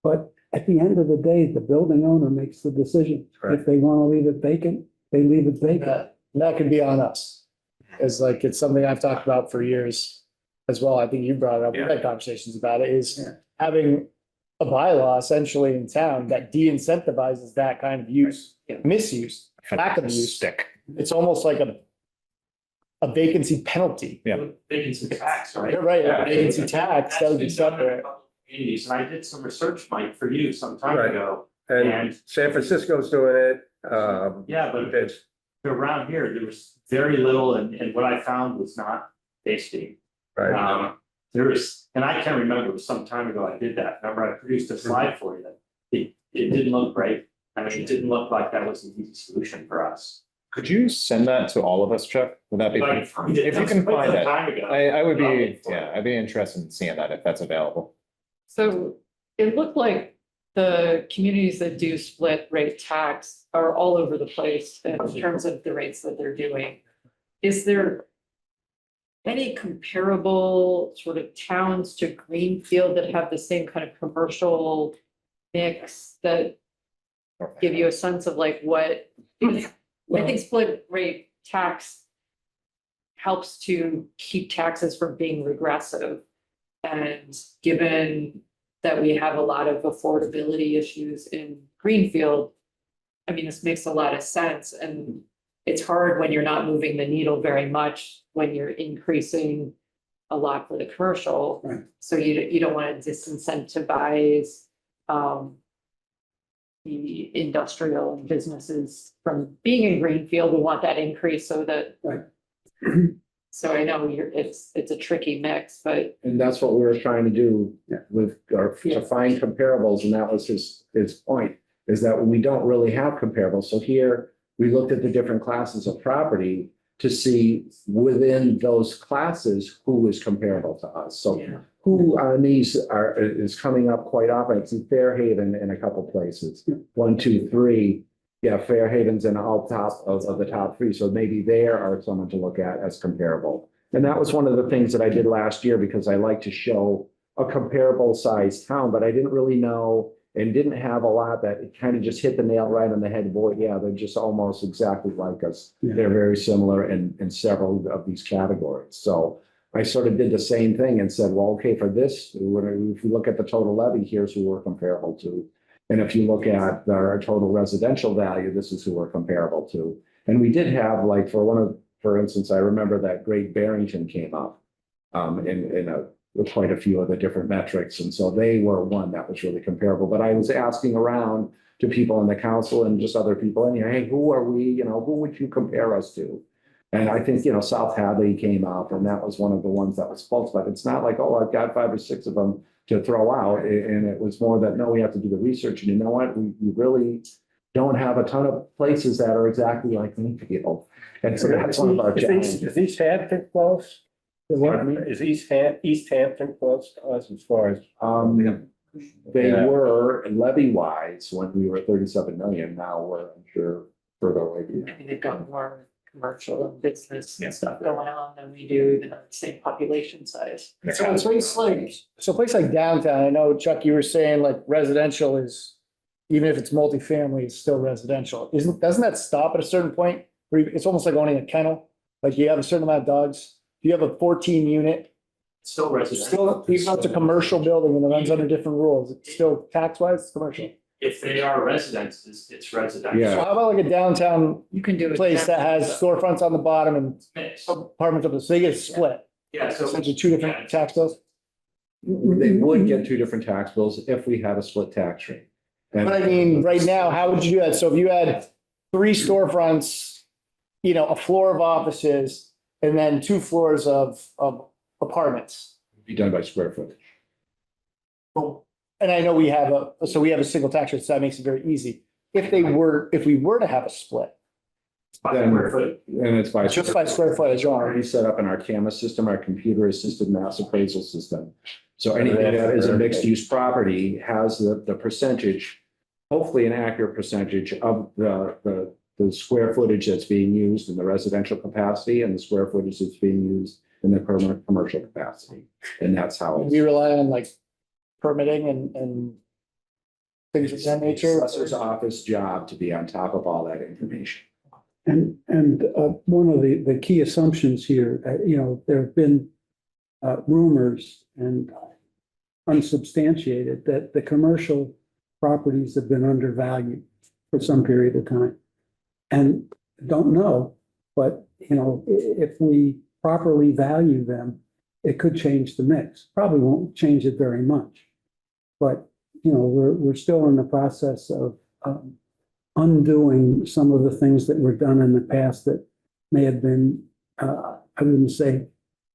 But at the end of the day, the building owner makes the decision. Right. If they want to leave it vacant, they leave it vacant. That could be on us. It's like, it's something I've talked about for years as well. I think you brought it up. We've had conversations about it, is having a bylaw essentially in town that de-incentivizes that kind of use, misuse, lack of use. Stick. It's almost like a vacancy penalty. Yeah. Vacancy tax, right? You're right, Yeah. vacancy tax, that would be That's been done in a separate. couple of communities, and I did some research, Mike, for you some time Right. ago. And And San Francisco's doing it. yeah, but It's, around here, there was very little, and what I found was not tasty. right. There's, and I can remember, it was some time ago I did that. Remember, I produced a slide for you. It didn't look great. I mean, it didn't look like that was an easy solution for us. Could you send that to all of us, Chuck? Would that be? If I can find it, If you that can was quite find some it, time ago. I would I'll be, look for it. yeah, I'd be interested in seeing that if that's available. So it looked like the communities that do split rate tax are all over the place in terms of the rates that they're doing. Is there any comparable sort of towns to Greenfield that have the same kind of commercial mix that give you a sense of like what? I think split rate tax helps to keep taxes from being regressive. And given that we have a lot of affordability issues in Greenfield, I mean, this makes a lot of sense. And it's hard when you're not moving the needle very much, when you're increasing a lot for the commercial. Right. So you don't want to disincentivize the industrial and businesses from being in Greenfield. We want that increase so that. Right. So I know it's a tricky mix, but And that's what we were trying to do with, or to find comparables, and that was his point, is that we don't really have comparables. So here, we looked at the different classes of property to see within those classes, who is comparable to us. So yeah. who on these is coming up quite often? It's in Fairhaven in a couple places. 1, 2, 3. Yeah, Fairhaven's in all top of the top 3. So maybe there are someone to look at as comparable. And that was one of the things that I did last year, because I like to show a comparable sized town, but I didn't really know and didn't have a lot that it kind of just hit the nail right on the head. Boy, yeah, they're just almost exactly like us. Yeah. They're very similar in several of these categories. So I sort of did the same thing and said, well, okay, for this, if you look at the total levy, here's who we're comparable to. And if you look at our total residential value, this is who we're comparable to. And we did have, like, for instance, I remember that Great Barrington came up with quite a few of the different metrics. And so they were one that was really comparable. But I was asking around to people in the council and just other people, and, hey, who are we, who would you compare us to? And I think, South Hadley came up, and that was one of the ones that was close, but it's not like, oh, I've got 5 or 6 of them to throw out. And it was more that, no, we have to do the research. And you know what? We really don't have a ton of places that are exactly like Greenfield. And so that's one of our challenges. Is East Hampton close? Is East Hampton close to us as far as? They were levy wise when we were 37 million. Now we're, I'm sure, further away. I mean, they've got more commercial and business and stuff going on than we do, even at the same population size. So it's a place like downtown, I know, Chuck, you were saying like residential is, even if it's multifamily, it's still residential. Doesn't that stop at a certain point? Where it's almost like owning a kennel, like you have a certain amount of dogs. You have a 14 unit, Still residential. still, even though it's a commercial building and it runs under different rules, it's still tax wise, it's commercial. If they are residences, it's residential. Yeah. So how about like a downtown You can do. place that has storefronts on the bottom and Mixed. apartments up there, so they get a split, Yeah, so. essentially 2 different tax bills? They would get 2 different tax bills if we had a split tax rate. But I mean, right now, how would you do that? So if you had 3 storefronts, a floor of offices, and then 2 floors of apartments. Be done by square footage. And I know we have a single tax rate, so that makes it very easy. If we were to have a split, By Then- square foot. And it's by. Just by square footage, Already set up in our CAMA system, our computer assisted mass appraisal system. So anything that is a mixed use property has the percentage, hopefully an accurate percentage of the square footage that's being used in the residential capacity and the square footage that's being used in the commercial capacity. And that's how we it's. rely on like permitting and things of that nature. Assessor's office job to be on top of all that information. And one of the key assumptions here, there have been rumors and unsubstantiated that the commercial properties have been undervalued for some period of time. And don't know, but if we properly value them, it could change the mix. Probably won't change it very much. But, we're still in the process of undoing some of the things that were done in the past that may have been, I wouldn't say,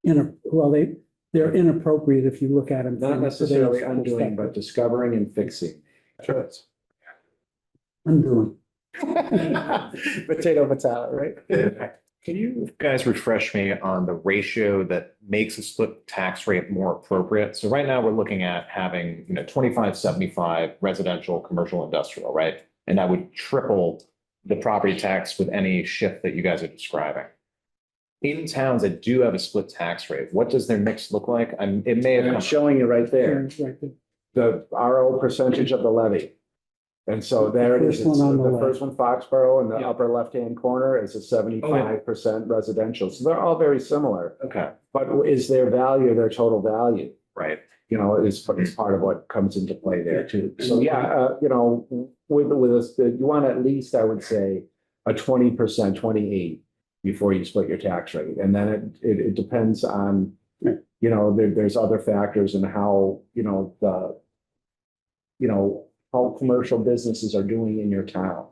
they're inappropriate if you look at them. Not necessarily undoing, but discovering and fixing. Sure. Undoing. Potato, right? Can you guys refresh me on the ratio that makes a split tax rate more appropriate? So right now we're looking at having, 25-75 residential, commercial, industrial, right? And that would triple the property tax with any shift that you guys are describing. In towns that do have a split tax rate, what does their mix look like? It may have I'm come. showing you right there, Right there. the RO percentage of the levy. And so there it is. First one on the The left. first one, Foxborough, in the Yeah. upper left-hand corner is a 75% residential. So they're all very similar. Okay, But is their value, their total value, right. is part of what comes into play there too. So yeah, with us, you want at least, I would say, a 20%, 28 before you split your tax rate. And then it depends on, there's other factors in how, how commercial businesses are doing in your town.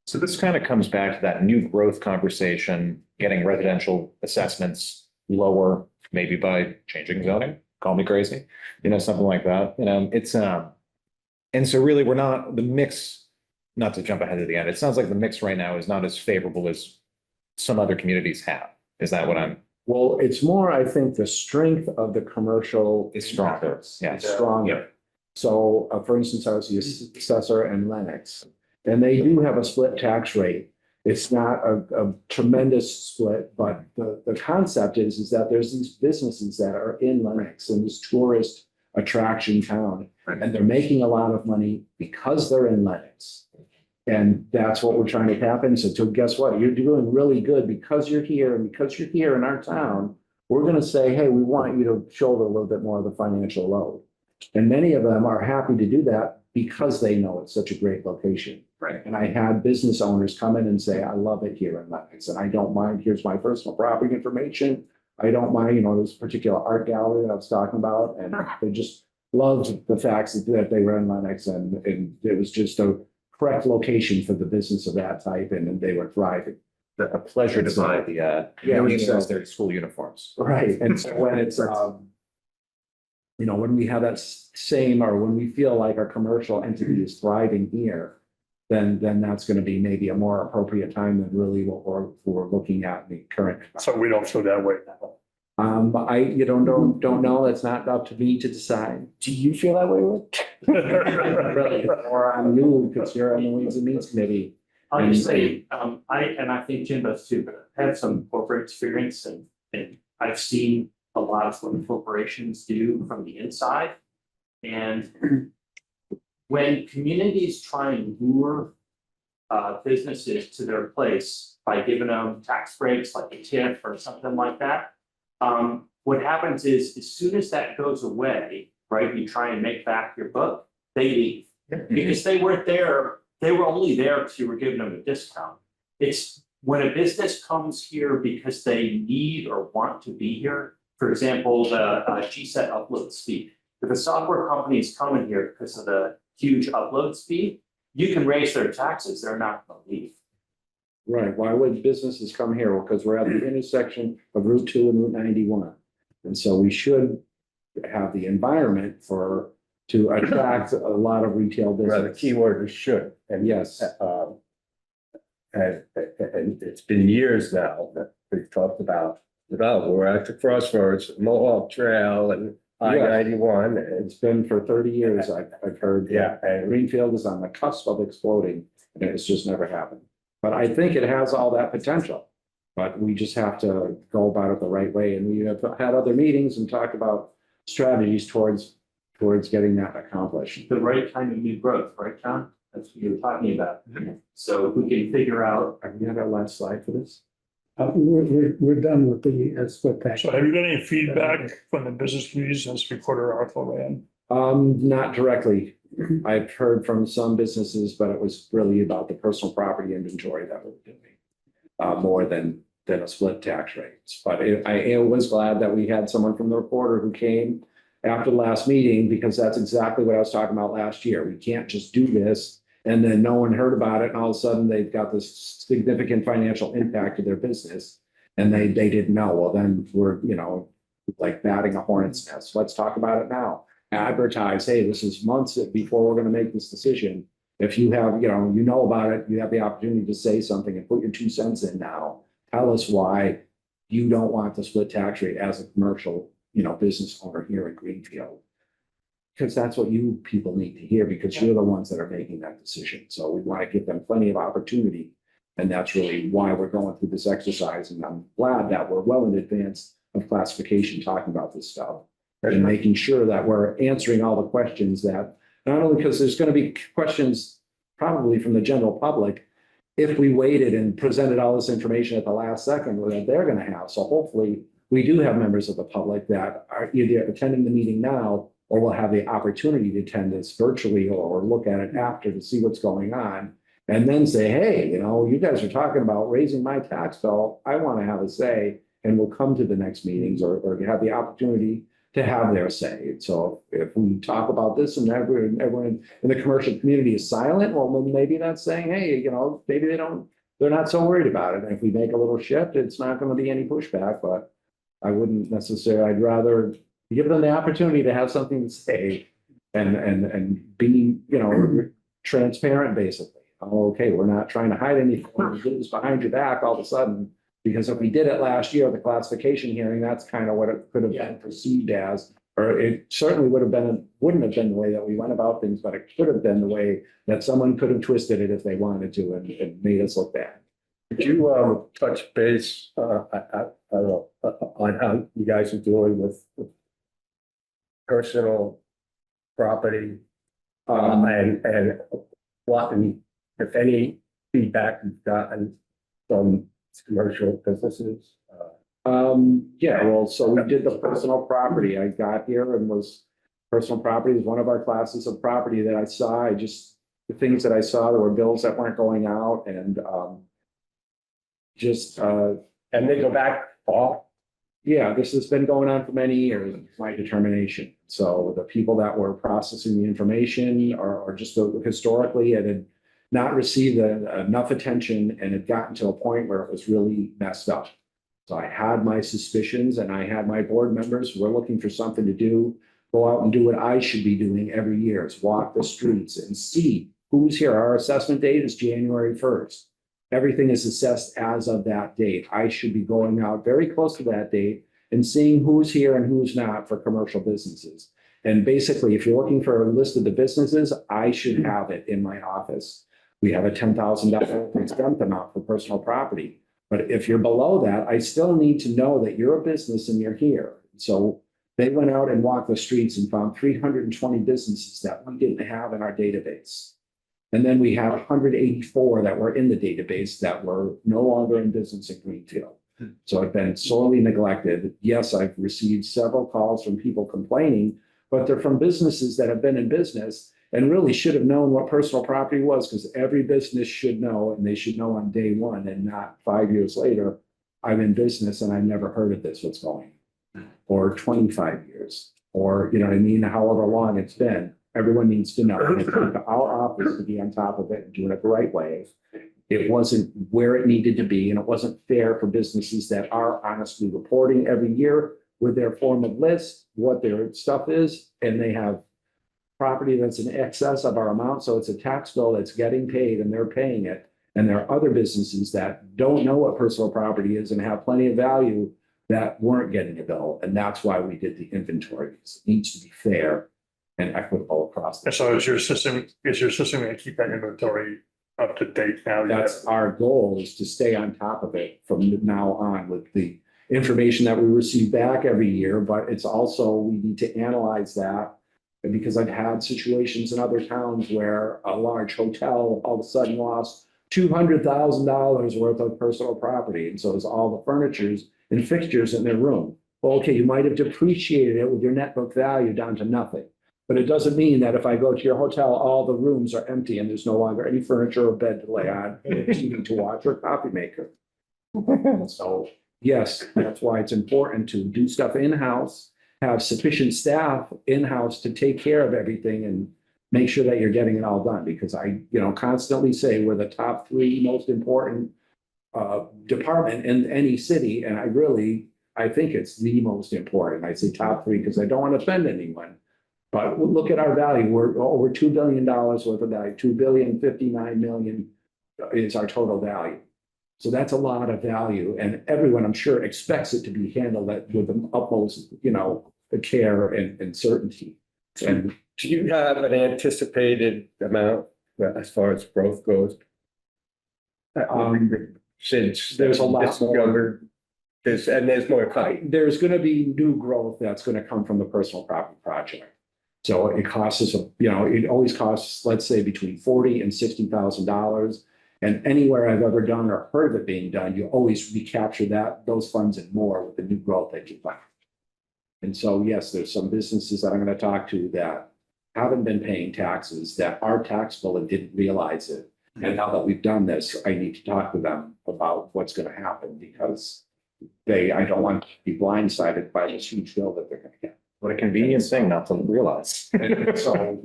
So this kind of comes back to that new growth conversation, getting residential assessments lower, maybe by changing zoning, call me crazy, something like that. And so really we're not, the mix, not to jump ahead to the end, it sounds like the mix right now is not as favorable as some other communities have. Is that what I'm? Well, it's more, I think, the strength of the commercial. Is stronger, yeah. It's stronger. So, for instance, I was the assessor in Lennox, and they do have a split tax rate. It's not a tremendous split, but the concept is that there's these businesses that are in Lennox in this tourist attraction town, and they're making a lot of money because they're in Lennox. And that's what we're trying to tap into. So guess what? You're doing really good because you're here, and because you're here in our town, we're going to say, hey, we want you to shoulder a little bit more of the financial load. And many of them are happy to do that because they know it's such a great location. Right. And I had business owners come in and say, I love it here in Lennox, and I don't mind, here's my personal property information. I don't mind, this particular art gallery that I was talking about, and they just loved the fact that they were in Lennox, and it was just a correct location for the business of that type, and they were thriving. A pleasure to buy the millionaires their school uniforms. Right, and so when it's, when we have that same, or when we feel like our commercial entity is thriving here, then that's going to be maybe a more appropriate time than really what we're looking at in the current. So we don't feel that way now. You don't know. It's not up to me to decide. Do you feel that way, Rick? Really, or on you, because you're on the Ways and Means Committee. I'll just say, I think Jim does too, but I've had some corporate experience and I've seen a lot of what corporations do from the inside. And when communities try and lure businesses to their place by giving them tax breaks like a TIF or something like that, what happens is as soon as that goes away, right, you try and make back your book, they leave. Because they weren't there, they were only there because you were giving them a discount. It's when a business comes here because they need or want to be here. For example, the GSET upload speed. If a software company is coming here because of the huge upload speed, you can raise their taxes, they're not going to leave. Right, why would businesses come here? Well, because we're at the intersection of Route 2 and Route 91. And so we should have the environment to attract a lot of retail business. The key word is should. And Yes. and it's been years now that we've talked about, we're at the crossroads, Mohawk Trail and I-91. And It's been for 30 years, I've heard. Yeah, and Greenfield is on the cusp of exploding, and it's just never happened. But I think it has all that potential. But we just have to go about it the right way. And we have had other meetings and talked about strategies towards getting that accomplished. The right kind of new growth, right, John? That's what you're talking about. So if we can figure out, Have you had our last slide for this? We're done with the split tax. So have you got any feedback from the business community since reporter article ran? Not directly. I've heard from some businesses, but it was really about the personal property inventory that we're doing. More than a split tax rates. But I was glad that we had someone from the reporter who came after the last meeting, because that's exactly what I was talking about last year. We can't just do this and then no one heard about it, and all of a sudden they've got this significant financial impact to their business. And they didn't know. Well, then we're, like batting a hornet's nest. Let's talk about it now. Advertise, hey, this is months before we're gonna make this decision. If you have, you know about it, you have the opportunity to say something and put your 2 cents in now. Tell us why you don't want the split tax rate as a commercial, business owner here in Greenfield. Because that's what you people need to hear, because you're the ones that are making that decision. So we want to give them plenty of opportunity. And that's really why we're going through this exercise. And I'm glad that we're well in advance of classification talking about this stuff. And making sure that we're answering all the questions that, not only because there's going to be questions probably from the general public, if we waited and presented all this information at the last second, that they're going to have. So hopefully we do have members of the public that are either attending the meeting now or will have the opportunity to attend this virtually or look at it after to see what's going on. And then say, hey, you guys are talking about raising my tax bill. I want to have a say, and we'll come to the next meetings or have the opportunity to have their say. So if we talk about this and everyone in the commercial community is silent, well, then maybe that's saying, hey, maybe they're not so worried about it. And if we make a little shift, it's not going to be any pushback, but I wouldn't necessarily, I'd rather give them the opportunity to have something to say and be, transparent, basically. Oh, okay, we're not trying to hide anything. We did this behind your back all of a sudden. Because if we did it last year, the classification hearing, that's kind of what it could have been perceived as. Or it certainly wouldn't have been the way that we went about things, but it could have been the way that someone could have twisted it if they wanted to and made us look bad. Could you touch base, I don't know, on how you guys are doing with personal property? And what, if any, feedback you've gotten from commercial businesses? Yeah, well, so we did the personal property. I got here and personal property is one of our classes of property that I saw. The things that I saw, there were bills that weren't going out and and they go back all. Yeah, this has been going on for many years, my determination. So the people that were processing the information are just historically it had not received enough attention and had gotten to a point where it was really messed up. So I had my suspicions and I had my board members who were looking for something to do, go out and do what I should be doing every year, is walk the streets and see who's here. Our assessment date is January 1st. Everything is assessed as of that date. I should be going out very close to that date and seeing who's here and who's not for commercial businesses. And basically, if you're looking for a list of the businesses, I should have it in my office. We have a $10,000 exempt amount for personal property. But if you're below that, I still need to know that you're a business and you're here. So they went out and walked the streets and found 320 businesses that we didn't have in our database. And then we have 184 that were in the database that were no longer in business in Greenfield. So it's been sorely neglected. Yes, I've received several calls from people complaining, but they're from businesses that have been in business and really should have known what personal property was, because every business should know, and they should know on day one and not 5 years later, I'm in business and I've never heard of this, what's going on, or 25 years, or, you know what I mean, however long it's been. Everyone needs to know. And it's up to our office to be on top of it and doing it the right way. It wasn't where it needed to be, and it wasn't fair for businesses that are honestly reporting every year with their form of list, what their stuff is, and they have property that's in excess of our amount, so it's a tax bill that's getting paid and they're paying it. And there are other businesses that don't know what personal property is and have plenty of value that weren't getting a bill. And that's why we did the inventory. It needs to be fair and equitable across the. And so is your system gonna keep that inventory up to date now? That's our goal, is to stay on top of it from now on with the information that we receive back every year. But it's also, we need to analyze that. And because I've had situations in other towns where a large hotel all of a sudden lost $200,000 worth of personal property. And so it's all the furnitures and fixtures in their room. Well, okay, you might have depreciated it with your net book value down to nothing. But it doesn't mean that if I go to your hotel, all the rooms are empty and there's no longer any furniture or bed to lay on, or TV to watch, or coffee maker. So, yes, that's why it's important to do stuff in-house, have sufficient staff in-house to take care of everything and make sure that you're getting it all done. Because I, constantly say we're the top 3 most important department in any city. And I think it's the most important. I say top 3 because I don't want to offend anyone. But look at our value. We're over $2 billion worth of value. $2,059,000,000 is our total value. So that's a lot of value. And everyone, I'm sure, expects it to be handled with the utmost, care and certainty. And Do you have an anticipated amount as far as growth goes? Since there's a lot this more. younger, there's more coming. There's going to be new growth that's going to come from the personal property project. So it costs us, it always costs, let's say, between $40,000 and $60,000. And anywhere I've ever done or heard of it being done, you always recapture those funds and more with the new growth that you find. And so, yes, there's some businesses that I'm going to talk to that haven't been paying taxes, that are taxable and didn't realize it. And now that we've done this, I need to talk to them about what's going to happen, because I don't want to be blindsided by this huge bill that they're going to get. What a convenient thing not to realize. And so,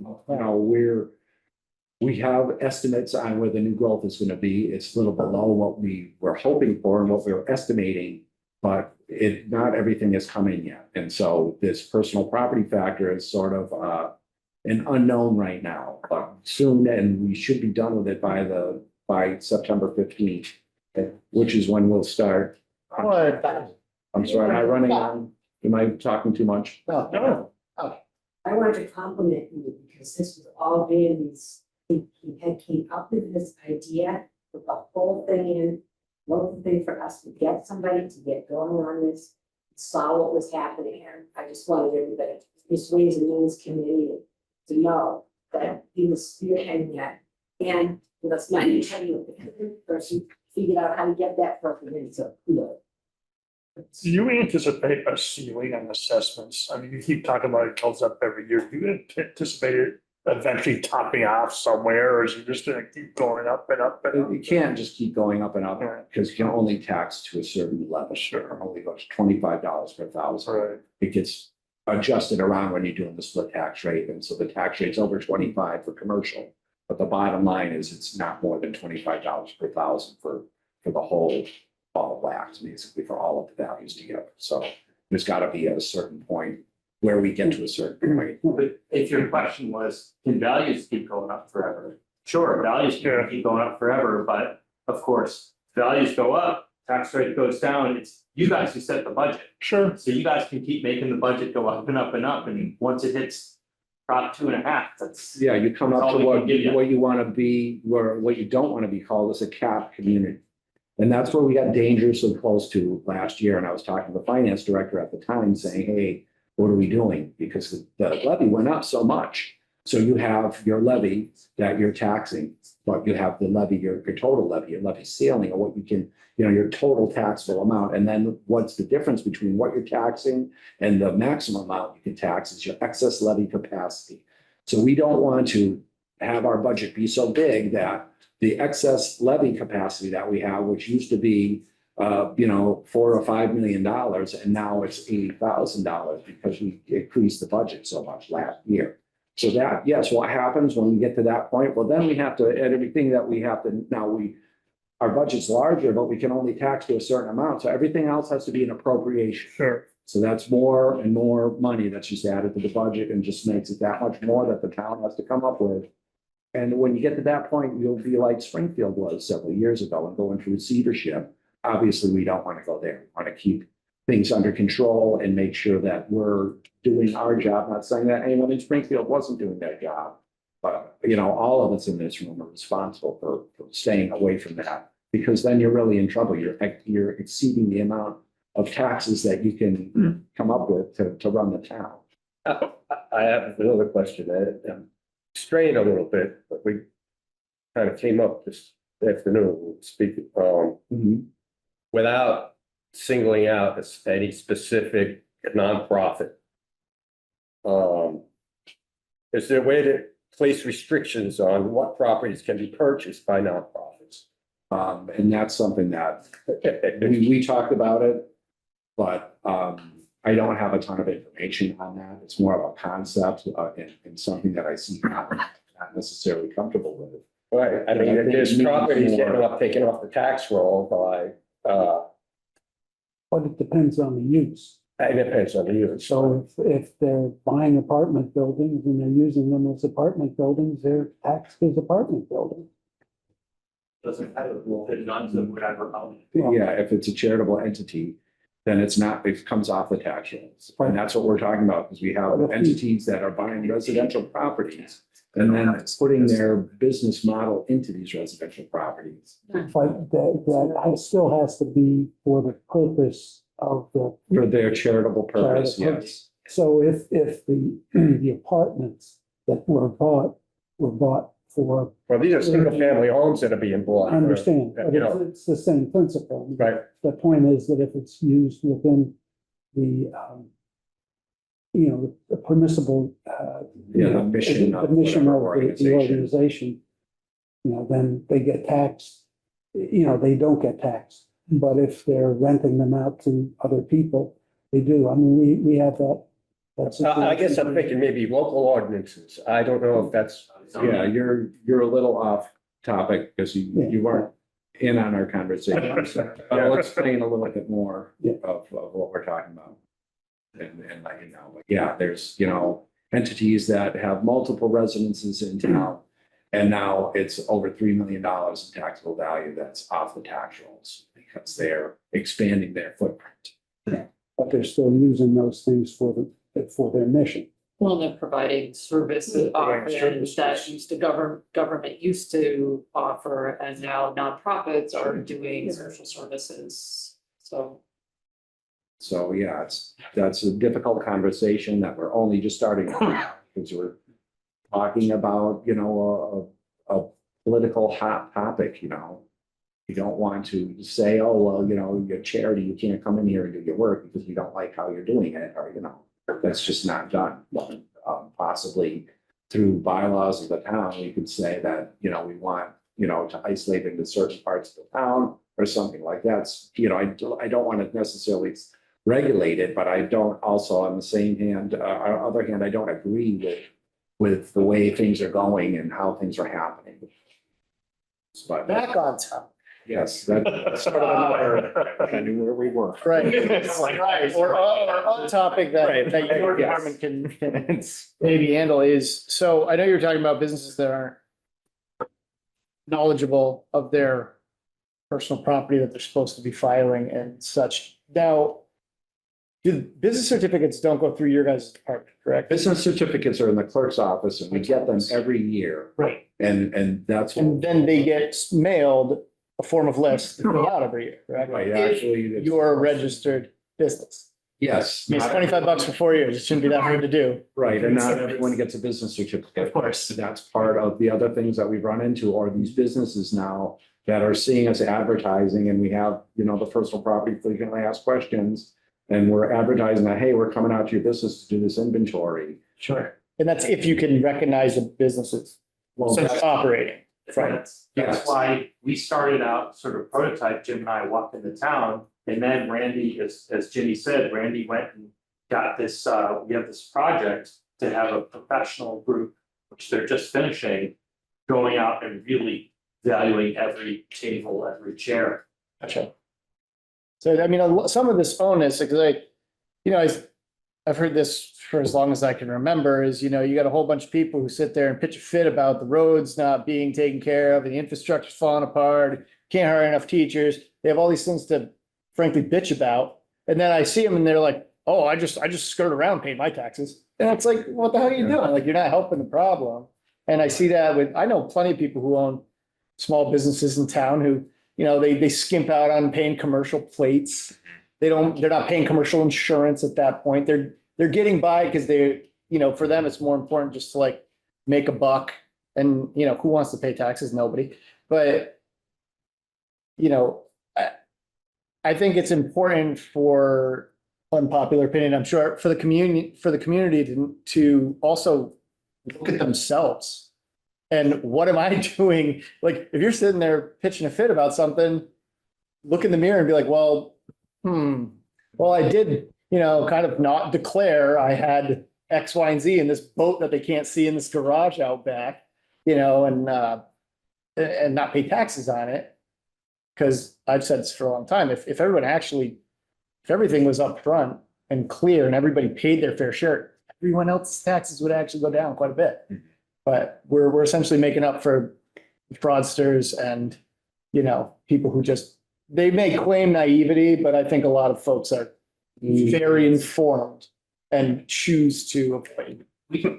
we have estimates on where the new growth is going to be. It's a little below what we were hoping for and what we were estimating, but not everything is coming yet. And so this personal property factor is sort of an unknown right now, but soon, and we should be done with it by September 15th, which is when we'll start. I'm sorry, am I running on? Am I talking too much? No. I wanted to compliment you because this was all Vandy's. He came up with this idea, put the whole thing in, wrote the thing for us to get somebody to get going on this, saw what was happening, and I just wanted everybody, this Ways and Means Committee, to know that he was spearheading that. And let's not even tell you the person figured out how to get that person in, so kudos. Do you anticipate a ceiling on assessments? I mean, you keep talking about it goes up every year. Do you anticipate it eventually topping off somewhere, or is it just gonna keep going up and up and up? You can't just keep going up and up, because you can only tax to a certain level. Sure. Only goes $25 per thousand. Right. It gets adjusted around when you're doing the split tax rate. And so the tax rate's over 25 for commercial. But the bottom line is it's not more than $25 per thousand for the whole ball of wax, basically, for all of the values together. So there's got to be at a certain point where we get to a certain point. But if your question was, can values keep going up forever? Sure, values can keep going up forever, but of course, values go up, tax rate goes down. It's you guys who set the budget. Sure. So you guys can keep making the budget go up and up and up, and once it hits Prop 2.5, that's. Yeah, you come that's up all to we can give you. what you want to be, or what you don't want to be called as a cap community. And that's where we got dangerously close to last year. And I was talking to the finance director at the time saying, hey, what are we doing? Because the levy went up so much. So you have your levy that you're taxing, but you have the levy, your total levy, your levy ceiling, or what you can, your total taxable amount. And then what's the difference between what you're taxing and the maximum amount you can tax is your excess levy capacity. So we don't want to have our budget be so big that the excess levy capacity that we have, which used to be $4 or $5 million, and now it's $80,000 because we increased the budget so much last year. So that, yes, what happens when we get to that point? Well, then we have to, at everything that we have to, our budget's larger, but we can only tax to a certain amount. So everything else has to be an appropriation. Sure. So that's more and more money that's just added to the budget and just makes it that much more that the town has to come up with. And when you get to that point, you'll be like Springfield was several years ago and going through receivership. Obviously, we don't want to go there. We want to keep things under control and make sure that we're doing our job. Not saying that anyone in Springfield wasn't doing their job. But, you know, all of us in this room are responsible for staying away from that, because then you're really in trouble. You're exceeding the amount of taxes that you can come up with to run the town. I have another question. I'm straying a little bit, but we kind of came up this afternoon speaking, without singling out any specific nonprofit. Is there a way to place restrictions on what properties can be purchased by nonprofits? And that's something that we talked about it, but I don't have a ton of information on that. It's more of a concept and something that I see not necessarily comfortable with. Right, I mean, there's properties getting taken off the tax roll by, But it depends on the use. it depends on the use. So if they're buying apartment buildings and they're using them as apartment buildings, they're taxed as apartment buildings. Doesn't have a rule, it runs them whatever. Yeah, if it's a charitable entity, then it's not, it comes off the tax rolls. And that's what we're talking about, because we have entities that are buying residential properties and then putting their business model into these residential properties. But that still has to be for the purpose of the. For their charitable purpose, Charitable yes. So if the apartments that were bought for, Well, these are single family homes that are being bought. I understand, but You know. it's the same principle. Right. The point is that if it's used within the, the permissible, The mission the of mission whatever of the organization, then they get taxed, they don't get taxed. But if they're renting them out to other people, they do. I mean, we have that. I guess I'm thinking maybe local ordinances. I don't know if that's. Yeah, you're a little off topic because you weren't in on our conversation. But I'll explain a little bit more of what we're talking about. And let you know, but yeah, there's, entities that have multiple residences in town. And now it's over $3 million in taxable value that's off the tax rolls because they're expanding their footprint. But they're still using those things for their mission. Well, they're providing services offerings that government used to offer, and now nonprofits are doing social services, so. So, yeah, that's a difficult conversation that we're only just starting because we're talking about, a political hot topic, You don't want to say, oh, well, you're charity, you can't come in here and do your work because we don't like how you're doing it, or, that's just not done. Possibly through bylaws of the town, we could say that, we want, to isolate into certain parts of the town or something like that. I don't want to necessarily regulate it, but I don't also on the same hand, other hand, I don't agree with the way things are going and how things are happening. But Back on top. yes, that's sort of another, I knew where we were. Right. Right. Or on topic that your Yes. department can maybe handle is, so I know you're talking about businesses that aren't knowledgeable of their personal property that they're supposed to be filing and such. Now, the business certificates don't go through your guys' department, correct? Business certificates are in the clerk's office and we get them every year. Right. And that's. And then they get mailed a form of list to fill out every year, correct? Right, If actually, it's- you're a registered business. Yes. I mean, it's $25 for 4 years. It shouldn't be that hard to do. Right, and not everyone gets a business certificate. Of course. That's part of the other things that we've run into are these businesses now that are seeing us advertising and we have, the personal property frequently asked questions. And we're advertising that, hey, we're coming out to your business to do this inventory. Sure. And that's if you can recognize the businesses Well, since operating. Right. That's Yes. why we started out sort of prototype, Jim and I walked into town, and then Randy, as Jimmy said, Randy went and got this, we have this project to have a professional group, which they're just finishing, going out and really valuing every table, every chair. Gotcha. So, I mean, some of this onus, because I've heard this for as long as I can remember is, you got a whole bunch of people who sit there and pitch a fit about the roads not being taken care of, and the infrastructure's falling apart, can't hire enough teachers. They have all these things to frankly bitch about. And then I see them and they're like, oh, I just skirt around paying my taxes. And it's like, what the hell are you doing? Like, you're not helping the problem. And I see that I know plenty of people who own small businesses in town who, they skimp out on paying commercial plates. They're not paying commercial insurance at that point. They're getting by because for them, it's more important just to like make a buck. And, who wants to pay taxes? Nobody. But, I think it's important for unpopular opinion, I'm sure, for the community to also look at themselves. And what am I doing? Like, if you're sitting there pitching a fit about something, look in the mirror and be like, well, I did, kind of not declare I had X, Y, and Z in this boat that they can't see in this garage out back, and not pay taxes on it. Because I've said this for a long time, if everything was upfront and clear and everybody paid their fair share, everyone else's taxes would actually go down quite a bit. But we're essentially making up for fraudsters and, people who they may claim naivety, but I think a lot of folks are very informed and choose to avoid.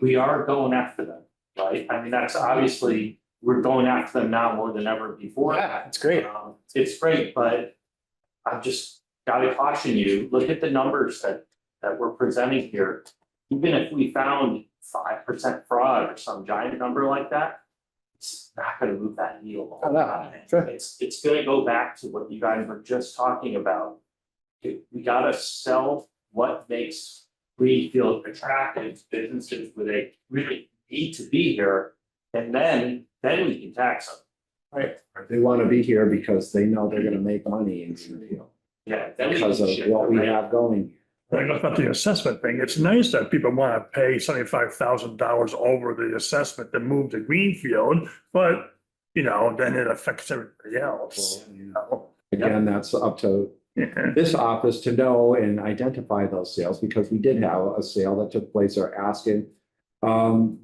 We are going after them, right? I mean, that's obviously, we're going after them now more than ever before. Yeah, it's great. It's great, but I've just got to caution you, look at the numbers that we're presenting here. Even if we found 5% fraud or some giant number like that, it's not going to move that needle. Oh, no, sure. It's going to go back to what you guys were just talking about. We got to sell what makes Greenfield attractive to businesses where they really need to be here, and then we can tax them. Right. They want to be here because they know they're gonna make money in Greenfield Yeah. Then we because can of shift, what we right? have going. Like, about the assessment thing, it's nice that people want to pay $75,000 over the assessment to move to Greenfield, but, then it affects everybody else. Again, that's up to Yeah. this office to know and identify those sales, because we did have a sale that took place. They're asking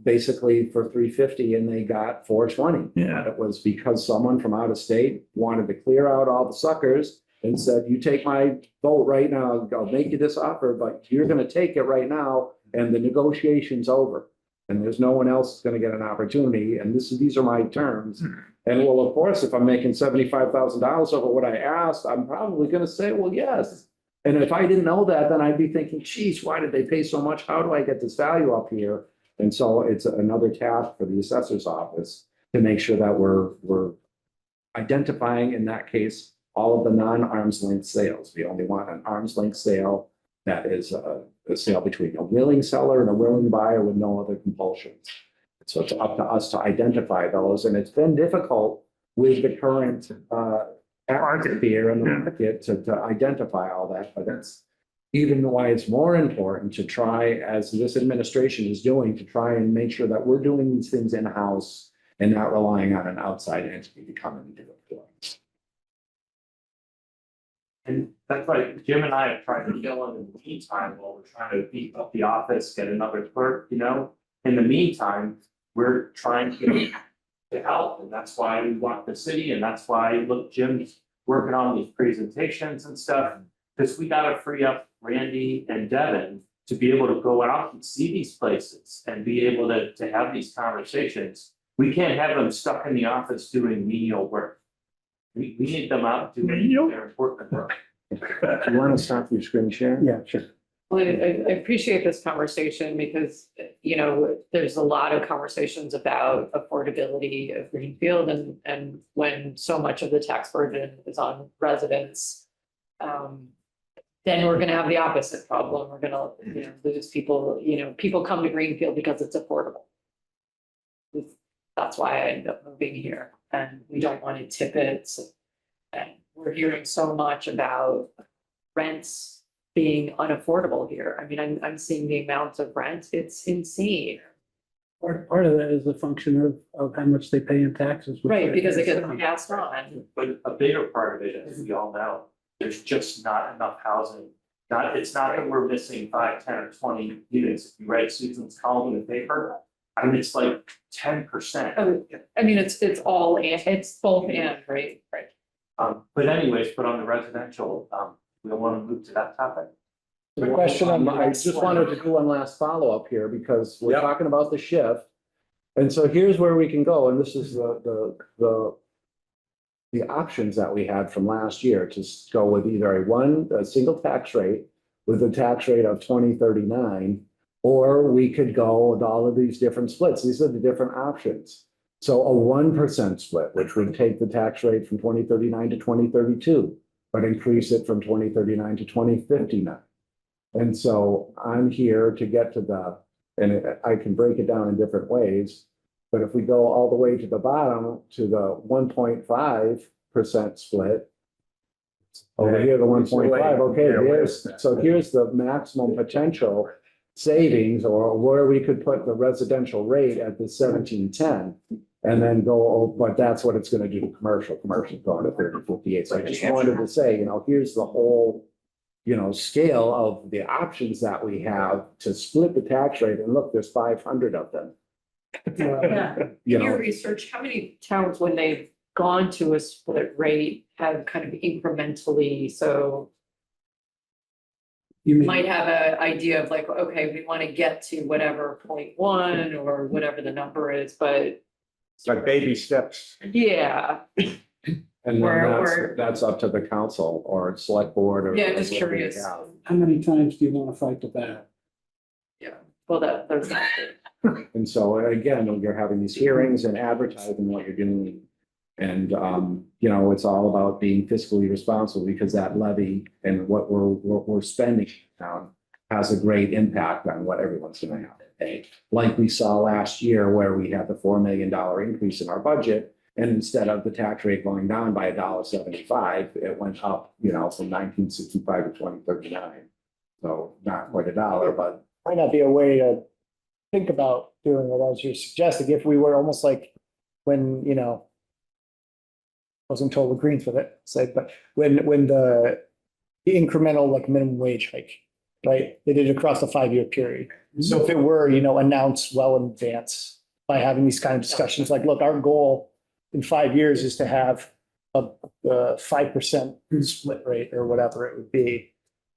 basically for $350 and they got $420. Yeah. It was because someone from out of state wanted to clear out all the suckers and said, you take my vote right now, I'll make you this offer, but you're gonna take it right now, and the negotiation's over. And there's no one else that's gonna get an opportunity, and these are my terms. And well, of course, if I'm making $75,000 over what I asked, I'm probably gonna say, well, yes. And if I didn't know that, then I'd be thinking, geez, why did they pay so much? How do I get this value up here? And so it's another task for the assessor's office to make sure that we're identifying, in that case, all of the non-arm's length sales. We only want an arm's length sale that is a sale between a willing seller and a willing buyer with no other compulsions. So it's up to us to identify those, and it's been difficult with the current market here in the market to identify all that, but that's even why it's more important to try, as this administration is doing, to try and make sure that we're doing these things in-house and not relying on an outside entity to come and do it for us. And that's why Jim and I have tried to fill in the meantime while we're trying to beef up the office, get another clerk, In the meantime, we're trying to help, and that's why we want the city, and that's why, look, Jim's working on these presentations and stuff. Because we gotta free up Randy and Devin to be able to go out and see these places and be able to have these conversations. We can't have them stuck in the office doing menial work. We need them out doing Menial? their important work. Do you want to stop your screen share? Yeah, sure. Well, I appreciate this conversation because, there's a lot of conversations about affordability of Greenfield and when so much of the tax burden is on residents. Then we're gonna have the opposite problem. We're gonna, lose people, people come to Greenfield because it's affordable. That's why I ended up moving here, and we don't want to tip it. And we're hearing so much about rents being unaffordable here. I mean, I'm seeing the amount of rent, it's insane. Part of that is a function of how much they pay in taxes. Right, because it gets passed on. But a bigger part of it, as we all know, there's just not enough housing It's not that we're missing 5, 10, or 20 units. If you read Susan's column in the paper, I mean, it's like 10%. Oh, I mean, it's all, it's both and, right? Right. But anyways, but on the residential, we don't want to move to that topic. The question on I just wanted to do one last follow-up here because we're Yep. talking about the shift. And so here's where we can go, and this is the options that we had from last year to go with either a single tax rate with a tax rate of 2039, or we could go with all of these different splits. These are the different options. So a 1% split, which would take the tax rate from 2039 to 2032, but increase it from 2039 to 2059. And so I'm here to get to I can break it down in different ways. But if we go all the way to the bottom to the 1.5% split. Over here, the 1.5, okay, here's the maximum potential savings or where we could put the residential rate at the 1710. And then but that's what it's gonna do to commercial going to 3058. So I just wanted to say, here's the whole, scale of the options that we have to split the tax rate. And look, there's 500 of them. Yeah. Your research, how many towns, when they've gone to a split rate, have kind of incrementally, so You mean, might have an idea of like, okay, we want to get to whatever 0.1 or whatever the number is, but It's like baby steps. yeah, And Or- then that's up to the council or select board or. yeah, just whatever we curious. have. how many times do you want to fight the battle? Yeah, well, there's that. And so again, you're having these hearings and advertising what you're doing. And, it's all about being fiscally responsible because that levy and what we're spending now has a great impact on what everyone's gonna have to pay. Like we saw last year where we had the $4 million increase in our budget. And instead of the tax rate going down by $1.75, it went up, from 1965 to 2039. So not quite $1, but Might not be a way to think about doing it as you're suggesting, if we were almost like when, wasn't told agrees with it, but when the incremental like minimum wage hike, right? They did it across the 5-year period. So if it were, announced well in advance by having these kind of discussions, like, look, our goal in 5 years is to have a 5% split rate or whatever it would be,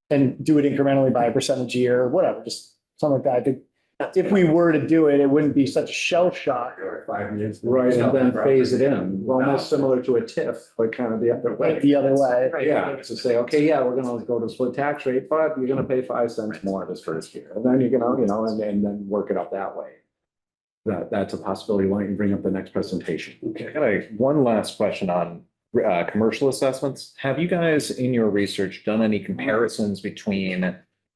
and do it incrementally by a percentage a year or whatever, just something like that. I think if we were to do it, it wouldn't be such a shell shock. 5 years. right, and then phase it in, almost similar to a TIF, but kind of the other way. The other way. Yeah, to say, okay, yeah, we're gonna go to split tax rate, but you're gonna pay 5 cents more this first year. And then you're gonna, and then work it up that way. That's a possibility. Why don't you bring up the next presentation? I got one last question on commercial assessments. Have you guys in your research done any comparisons between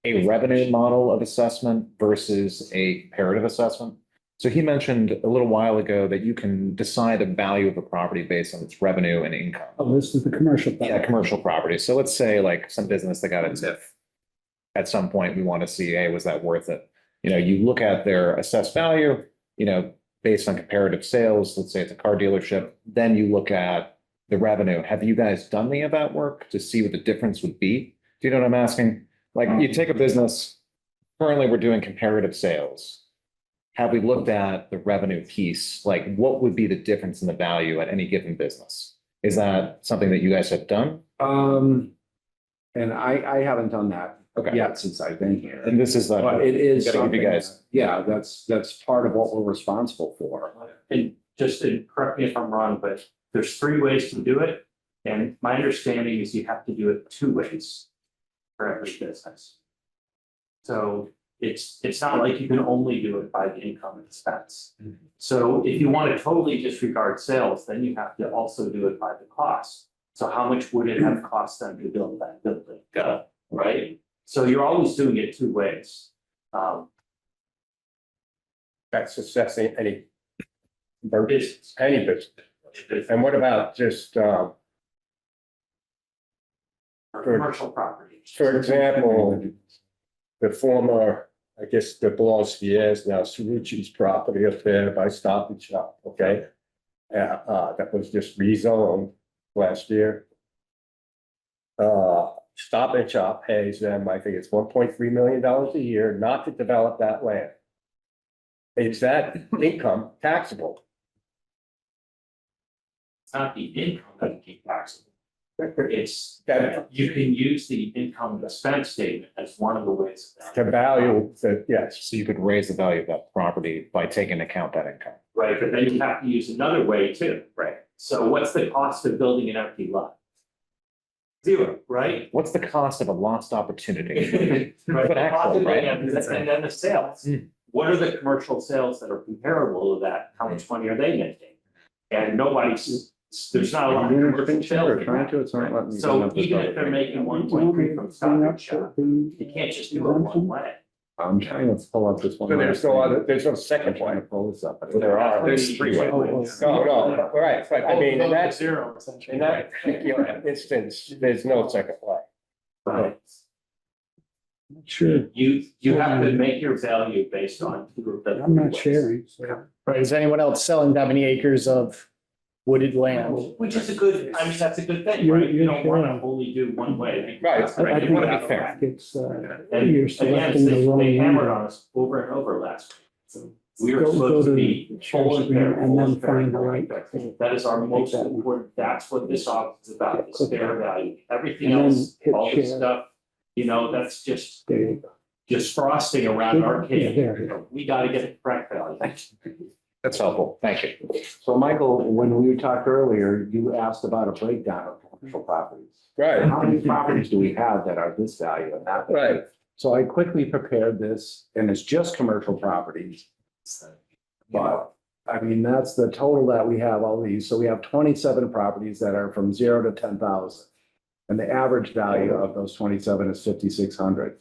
a revenue model of assessment versus a comparative assessment? So he mentioned a little while ago that you can decide the value of a property based on its revenue and income. Oh, this is the commercial. part. Yeah, commercial property. So let's say like some business that got a TIF. At some point, we want to see, hey, was that worth it? You look at their assessed value, based on comparative sales, let's say it's a car dealership, then you look at the revenue. Have you guys done any of that work to see what the difference would be? Do you know what I'm asking? Like you take a business, currently we're doing comparative sales. Have we looked at the revenue piece? Like what would be the difference in the value at any given business? Is that something that you guys have done? And I haven't done that Okay. yet since I've been here. And this is the. But it is Gotta give something, you guys. yeah, that's part of what we're responsible for. And just to correct me if I'm wrong, but there's 3 ways to do it. And my understanding is you have to do it 2 ways for every business. So it's not like you can only do it by the income and expense. So if you want to totally disregard sales, then you have to also do it by the cost. So how much would it have cost them to build that building? Right? So you're always doing it 2 ways. That's assessing any Business. any business. And what about just, Or commercial property. for example, the former, I guess the belongs to years now, Sarucci's property up there by Stop and Shop, okay? That was just rezoned last year. Stop and Shop pays them, I think it's $1.3 million a year not to develop that land. Is that income taxable? It's not the income that you keep taxable. It's That you can use the income and expense statement as one of the ways. of to that. value, that, yes. So you could raise the value of that property by taking into account that income. Right, but then you have to use another way too. Right. So what's the cost of building an empty lot? Zero, right? What's the cost of a lost opportunity? Right, But actually, right? And then the sales. What are the commercial sales that are comparable to that? How much money are they making? And nobody's, there's not a lot of commercial sales. it's not letting me. So even if they're making 1.3 from Stop and Shop, you can't just do it one way. I'm trying to pull up this one. So there's no other, there's no second Trying to one. pull this up. There are, There's three ways. No, right, but I mean, in that, Zero, essentially. in that particular instance, there's no second way. Right. Sure, You have to make your value based on. the I'm not ways. sharing, so. Right, is anyone else selling that many acres of wooded land? Which is a good, I mean, that's a good thing, You're- right? You you're don't wanna sharing. only do one way. Right. That's I great. You think wanna be fair. it's, And you're again, selecting the wrong. they hammered number. on us over and over last week. So we were Go supposed to to be the full and fair, and full then and fair. find the right thing. That is our most that one. important, that's what this office is about, is Click fair that. value. Everything And then else, hit all this share. stuff, you know, that's just There you go. frosting around our Yeah, cake. there you go. We gotta get the correct value. That's helpful. Thank you. So Michael, when we talked earlier, you asked about a breakdown of commercial properties. Right, How many properties do we have that are this value and that? right. So I quickly prepared this, and it's just commercial properties. But, I mean, that's the total that we have, all these. So we have 27 properties that are from 0 to 10,000. And the average value of those 27 is 5,600.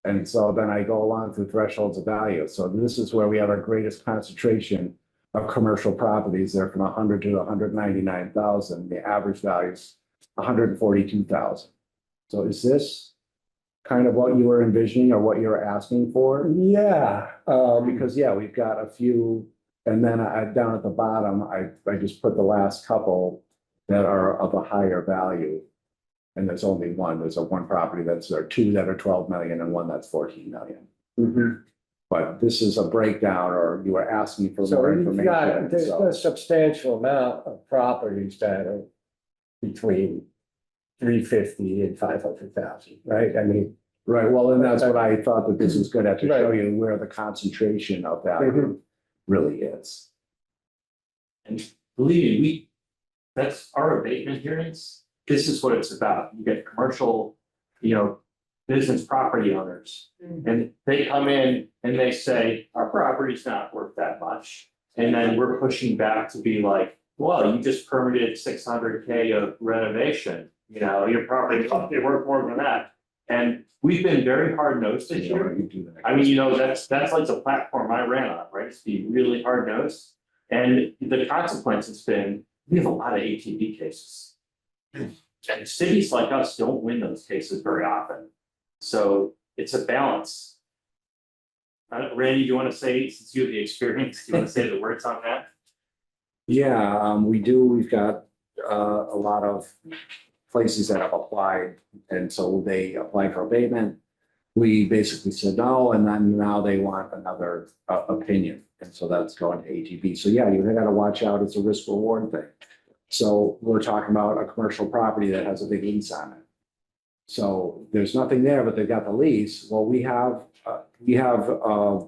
And so then I go along through thresholds of value. So this is where we have our greatest concentration of commercial properties. They're from 100 to 199,000. The average value is 142,000. So is this kind of what you were envisioning or what you were asking for? Yeah, Because, yeah, we've got a few, and then down at the bottom, I just put the last couple that are of a higher value. And there's only one, there's one property there are two that are 12 million and one that's 14 million. mhm. But this is a breakdown, or you were asking for So more you've got, information. there's so- a substantial amount of properties that are between 350 and 500,000, right? I mean, Right, well, and that's what I thought that this was good at, to show Right. you where the concentration of value really is. And believe me, that's our abatement hearings. This is what it's about. You get commercial, business property owners. And they come in and they say, our property's not worth that much. And then we're pushing back to be like, well, you just permitted 600K of renovation, your property must be worth more than that. And we've been very hard nosed this year. You do that. I mean, that's like the platform I ran on, right? It's be really hard nosed. And the consequence has been, we have a lot of ATV cases. And cities like us don't win those cases very often. So it's a balance. Randy, you want to say, since you have the experience, do you want to say the words on that? Yeah, we do. We've got a lot of places that have applied, and so they applied for abatement. We basically said no, and then now they want another opinion, and so that's going to ATV. So yeah, you got to watch out. It's a risk reward thing. So we're talking about a commercial property that has a big lease on it. So there's nothing there, but they've got the lease. Well, we have a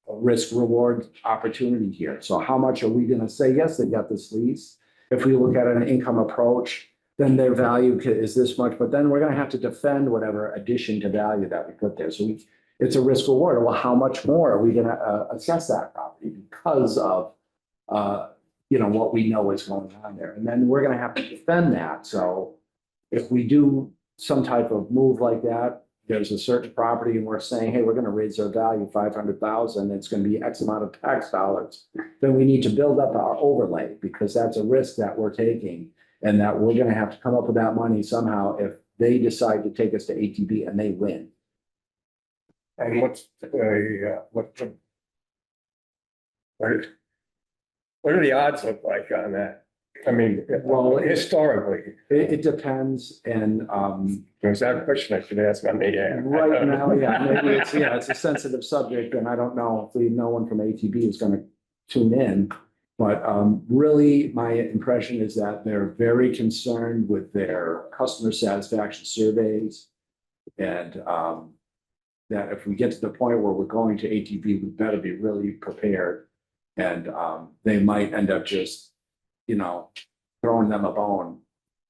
risk reward opportunity here. So how much are we going to say, yes, they got this lease? If we look at an income approach, then their value is this much, but then we're going to have to defend whatever addition to value that we put there. So it's a risk reward. Well, how much more are we going to assess that property because of, what we know is going on there? And then we're going to have to defend that. So if we do some type of move like that, there's a certain property and we're saying, hey, we're going to raise their value 500,000. It's going to be X amount of tax dollars. Then we need to build up our overlay because that's a risk that we're taking and that we're going to have to come up with that money somehow if they decide to take us to ATB and they win. And what are the odds look like on that? I mean, Well, historically, It depends, and, was that a question I should ask on the, right now, maybe it's a sensitive subject, and I don't know if no one from ATB is gonna tune in. But, really, my impression is that they're very concerned with their customer satisfaction surveys. And, that if we get to the point where we're going to ATB, we better be really prepared. And, they might end up just, throwing them a bone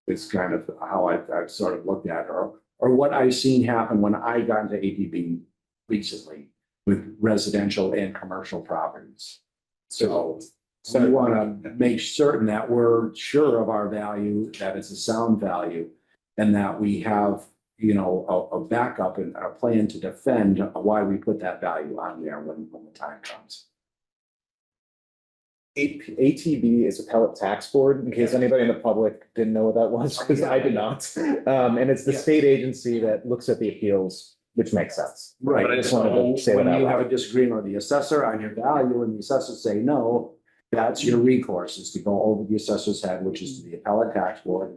is kind of how I've sort of looked at it, or what I've seen happen when I got into ATB recently with residential and commercial properties. So we want to make certain that we're sure of our value, that it's a sound value, and that we have, a backup and a plan to defend why we put that value on there when the time comes. ATB is Appellate Tax Board, in case anybody in the public didn't know what that was, because I did not. And it's the state agency that looks at the appeals, which makes sense. Right. But I just wanted to say When that out you have loud. a disagreement with the assessor on your value and the assessors say no, that's your recourse, is to go over the assessor's head, which is to the appellate tax board,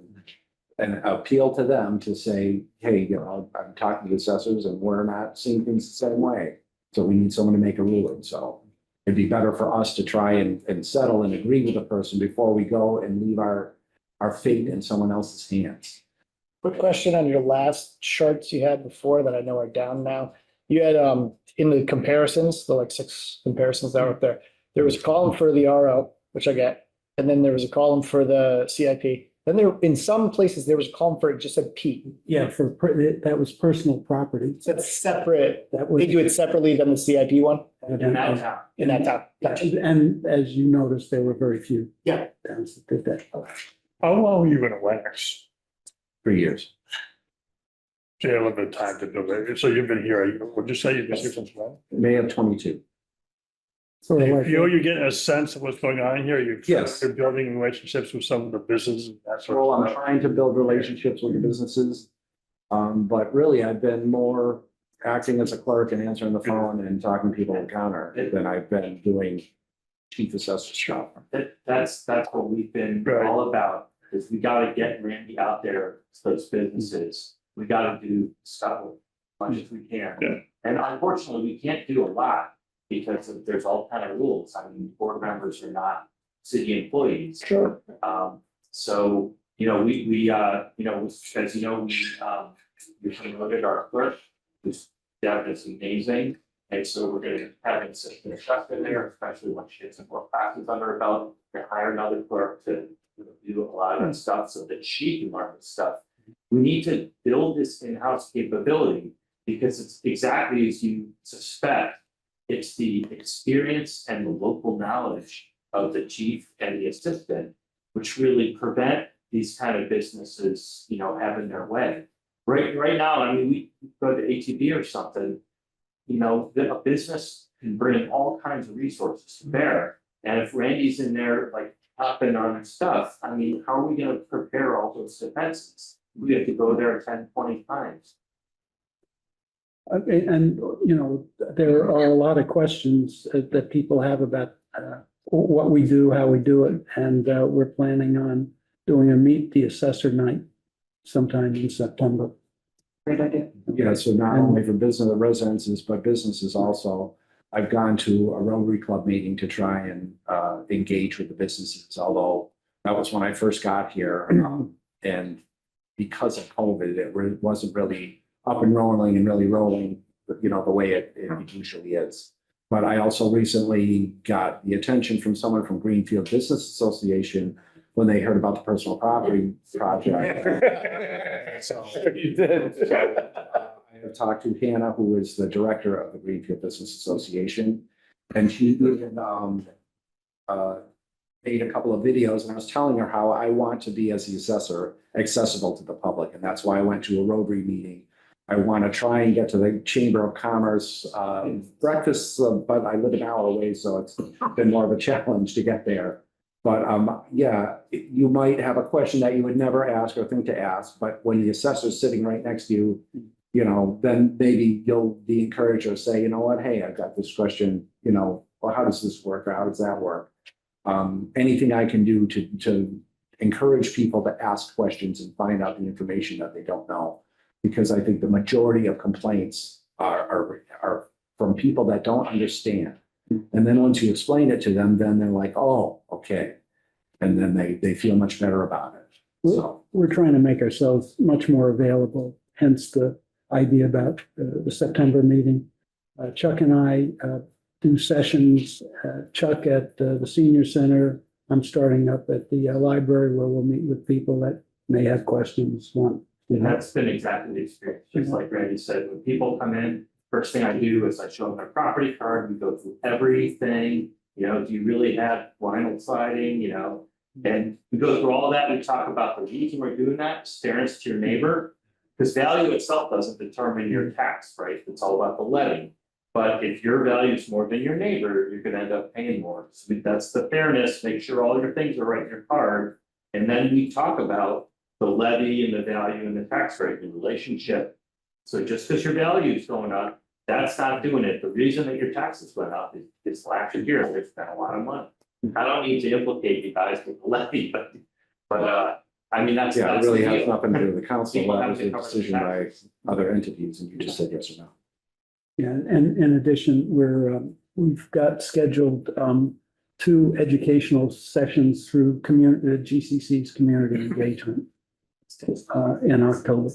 and appeal to them to say, hey, I'm talking to the assessors and we're not seeing things the same way. So we need someone to make a ruling. So it'd be better for us to try and settle and agree with the person before we go and leave our fate in someone else's hands. Quick question on your last charts you had before that I know are down now. You had, in the comparisons, the like 6 comparisons that were up there was a column for the RO, which I get, and then there was a column for the CIP. Then in some places, there was a column for it just said P. Yeah, that was personal property. So it's separate. That was. They do it separately than the CIP one In that town. in that town. Gotcha. And as you noticed, there were very few. Yeah. Towns that did that. How long were you gonna wax? 3 years. So you had a little bit of time to do it. So you've been here, what'd you say you've been here since when? May of 22. So like, You're getting a sense of what's going on here? Yes. You're building relationships with some of the businesses and that sort Well, of I'm stuff. trying to build relationships with the businesses. But really, I've been more acting as a clerk and answering the phone and talking to people on counter than I've been doing chief assessor stuff. That's what we've been Right. all about, is we gotta get Randy out there to those businesses. We gotta do stuff as much as we can. Yeah. And unfortunately, we can't do a lot because there's all kind of rules. I mean, board members are not city employees. Sure. So, we as we promoted our clerk, who's definitely amazing. And so we're gonna have consistent stuff in there, especially when she gets some more classes under her belt. We're gonna hire another clerk to do a lot of that stuff so that she can learn this stuff. We need to build this in-house capability because it's exactly as you suspect. It's the experience and the local knowledge of the chief and the assistant, which really prevent these kind of businesses, having their way. Right now, I mean, we go to ATB or something, a business can bring all kinds of resources to bear. And if Randy's in there, like, hopping on stuff, I mean, how are we gonna prepare all those defenses? We have to go there 10, 20 times. and, there are a lot of questions that people have about what we do, how we do it. And we're planning on doing a meet the assessor night sometime in September. Great idea. Yeah, so not only for business residences, but businesses also. I've gone to a Rotary Club meeting to try and engage with the businesses, although that was when I first got here. And because of COVID, it wasn't really up and rolling and really rolling, the way it usually is. But I also recently got the attention from someone from Greenfield Business Association when they heard about the personal property project. So You did. I have talked to Hannah, who is the director of the Greenfield Business Association, and she even made a couple of videos, and I was telling her how I want to be, as the assessor, accessible to the public, and that's why I went to a Rotary meeting. I want to try and get to the Chamber of Commerce breakfast, but I live an hour away, so it's been more of a challenge to get there. But yeah, you might have a question that you would never ask or think to ask, but when the assessor's sitting right next to you, then maybe you'll be encouraged or say, you know what, hey, I've got this question, well, how does this work? Or how does that work? Anything I can do to encourage people to ask questions and find out the information that they don't know. Because I think the majority of complaints are from people that don't understand. And then once you explain it to them, then they're like, oh, okay. And then they feel much better about it. So, We're trying to make ourselves much more available, hence the idea about the September meeting. Chuck and I do sessions, Chuck at the senior center. I'm starting up at the library where we'll meet with people that may have questions. And that's been exactly the experience, just like Randy said, when people come in, first thing I do is I show them their property card, we go through everything. You know, do you really have vinyl siding, you know? And we go through all that, we talk about the reason we're doing that, fairness to your neighbor. Because value itself doesn't determine your tax, right? It's all about the levy. But if your value is more than your neighbor, you're gonna end up paying more. So that's the fairness, make sure all your things are right in your card. And then we talk about the levy and the value and the tax rate, the relationship. So just because your value is going up, that's not doing it. The reason that your taxes went up is last year, they spent a lot of money. I don't need to implicate you guys with the levy, but I mean, that's. yeah, it that's really the has deal. nothing to do with the council. People That have was to a cover the decision by taxes. other entities, and you just said yes or no. Yeah, and in addition, we've got scheduled 2 educational sessions through GCC's community engagement in October.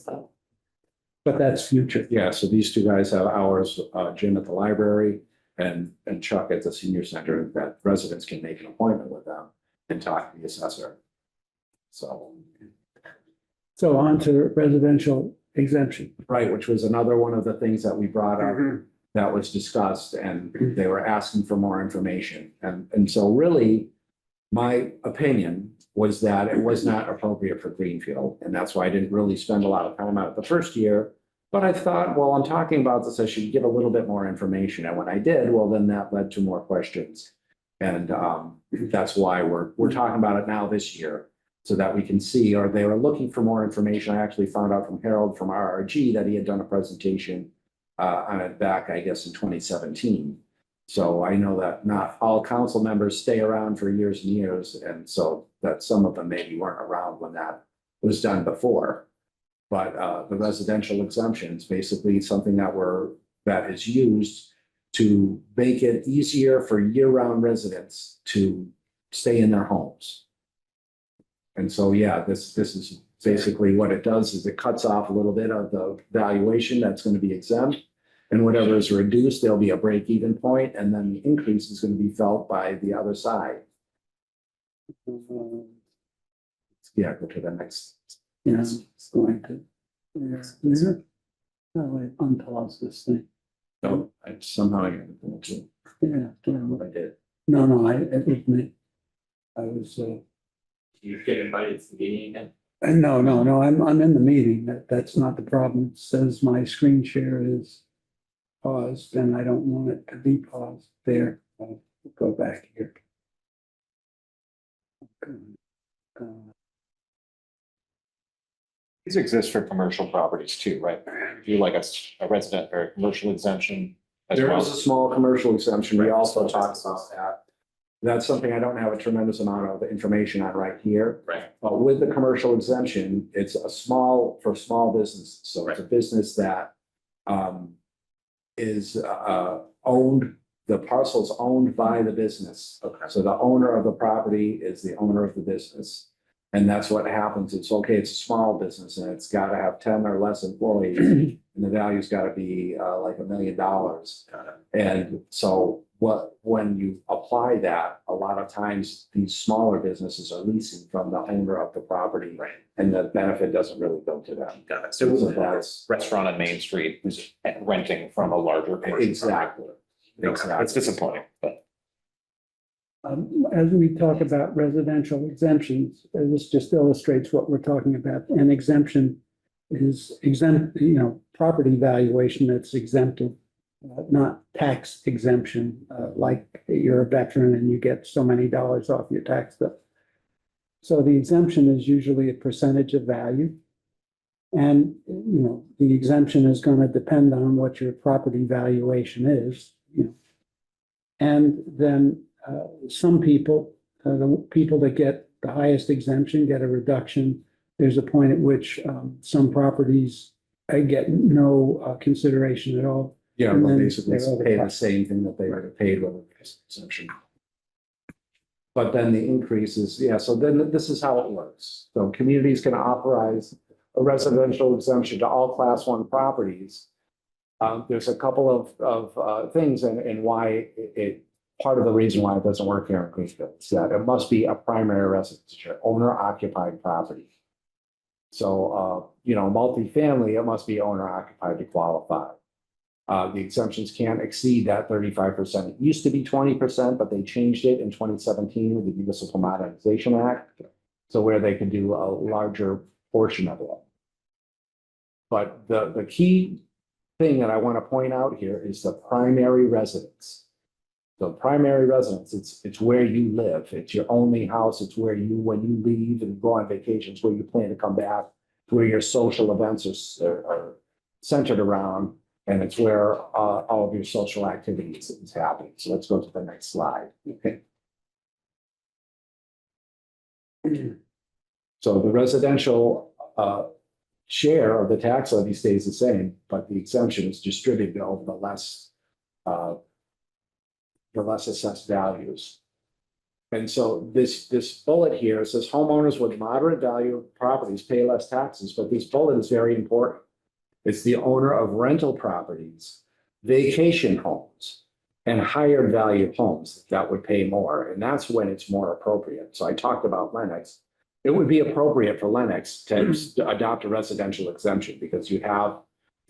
But that's future. Yeah, so these two guys have hours, Jim at the library and Chuck at the senior center, that residents can make an appointment with them and talk to the assessor. So, So on to residential exemption. right, which was another one of the things that we brought up that was discussed, and they were asking for more information. And so really, my opinion was that it was not appropriate for Greenfield, and that's why I didn't really spend a lot of time on it the first year. But I thought, well, I'm talking about this, I should give a little bit more information. And when I did, well, then that led to more questions. And that's why we're talking about it now this year, so that we can see, or they were looking for more information. I actually found out from Harold from RRG that he had done a presentation on it back, I guess, in 2017. So I know that not all council members stay around for years and years, and so that some of them maybe weren't around when that was done before. But the residential exemption is basically something that is used to make it easier for year-round residents to stay in their homes. And so, yeah, this is basically what it does, is it cuts off a little bit of the valuation that's going to be exempt. And whatever is reduced, there'll be a break-even point, and then the increase is going to be felt by the other side. Yeah, go to the next. Yeah, it's going to. Yeah. Oh, wait, unpause this thing. No, I somehow I got it too. Yeah. I did. No, it was me. I was, You get invited to the meeting again. no, I'm in the meeting. That's not the problem. It says my screen share is paused and I don't want it to be paused there. I'll go back here. These exist for commercial properties too, right? If you like a resident or a commercial exemption as There well. is a small commercial exemption. We Right. also talked about that. That's something I don't have a tremendous amount of information on right here. Right. But with the commercial exemption, it's for small businesses. So it's a business that is owned, the parcel's owned by the business. Okay. So the owner of the property is the owner of the business. And that's what happens. It's okay, it's a small business and it's got to have 10 or less employees. And the value's got to be like $1 million. And so when you apply that, a lot of times these smaller businesses are leasing from the owner of the property. Right. And the benefit doesn't really go to them. Got it. So So that's restaurant on Main Street who's renting from a larger. commercial exactly. property. Exactly. It's disappointing, but as we talk about residential exemptions, this just illustrates what we're talking about. An exemption is exempt, property valuation that's exempted, not tax exemption, like you're a veteran and you get so many dollars off your tax bill. So the exemption is usually a percentage of value. And, the exemption is going to depend on what your property valuation is, And then some people, the people that get the highest exemption get a reduction. There's a point at which some properties get no consideration at all. Yeah, And they'll then basically there are other pay the costs. same thing that they would have paid with an exemption. But then the increases, yeah, so then this is how it works. So communities can authorize a residential exemption to all class one properties. There's a couple of things and why part of the reason why it doesn't work here in Greenfield is that it must be a primary residence, owner occupied property. So, multifamily, it must be owner occupied to qualify. The exemptions can't exceed that 35%. It used to be 20%, but they changed it in 2017 with the Municipal Modernization Act. So where they could do a larger portion of it. But the key thing that I want to point out here is the primary residence. The primary residence, it's where you live. It's your only house. It's where when you leave and go on vacations, where you plan to come back, where your social events are centered around. And it's where all of your social activities is happening. So let's go to the next slide. Okay. So the residential share of the tax levy stays the same, but the exemption is distributed over the less assessed values. And so this bullet here says homeowners with moderate value properties pay less taxes, but this bullet is very important. It's the owner of rental properties, vacation homes, and higher value homes that would pay more. And that's when it's more appropriate. So I talked about Lennox. It would be appropriate for Lennox to adopt a residential exemption because you have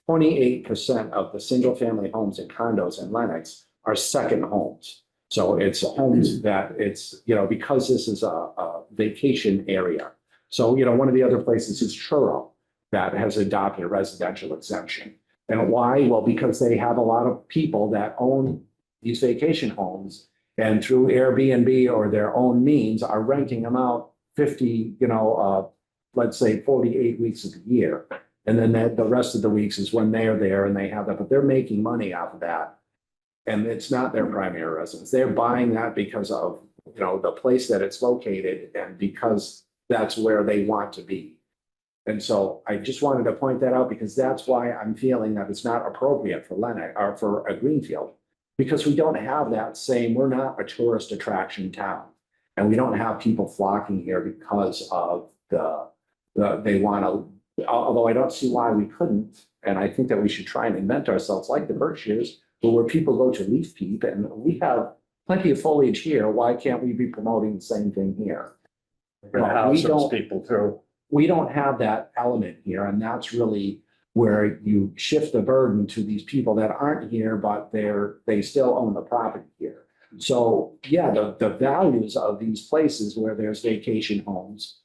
28% of the single family homes and condos in Lennox are second homes. So it's homes that it's, because this is a vacation area. So, one of the other places is Truro that has adopted a residential exemption. And why? Well, because they have a lot of people that own these vacation homes and through Airbnb or their own means are renting them out 50, let's say 48 weeks of the year. And then the rest of the weeks is when they're there and they have that, but they're making money off of that. And it's not their primary residence. They're buying that because of, the place that it's located and because that's where they want to be. And so I just wanted to point that out because that's why I'm feeling that it's not appropriate for Lennox or for a Greenfield. Because we don't have that same, we're not a tourist attraction town. And we don't have people flocking here because of they want to, although I don't see why we couldn't. And I think that we should try and invent ourselves like the Berkshires, where people go to leaf peep and we have plenty of foliage here. Why can't we be promoting the same thing here? House those people too. We don't have that element here, and that's really where you shift the burden to these people that aren't here, but they still own the property here. So yeah, the values of these places where there's vacation homes,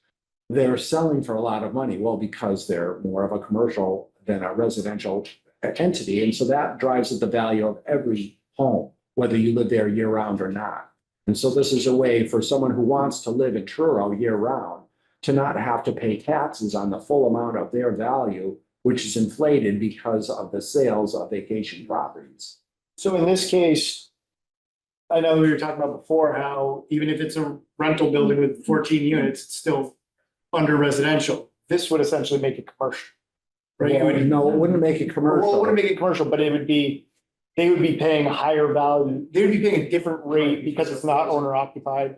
they're selling for a lot of money. Well, because they're more of a commercial than a residential entity. And so that drives up the value of every home, whether you live there year round or not. And so this is a way for someone who wants to live in Truro year round to not have to pay taxes on the full amount of their value, which is inflated because of the sales of vacation properties. So in this case, I know we were talking about before how even if it's a rental building with 14 units, it's still under residential. This would essentially make it commercial. Right? It would, No, it wouldn't make it commercial. Well, it wouldn't make it commercial, but they would be paying a higher value. They would be paying a different rate because it's not owner occupied.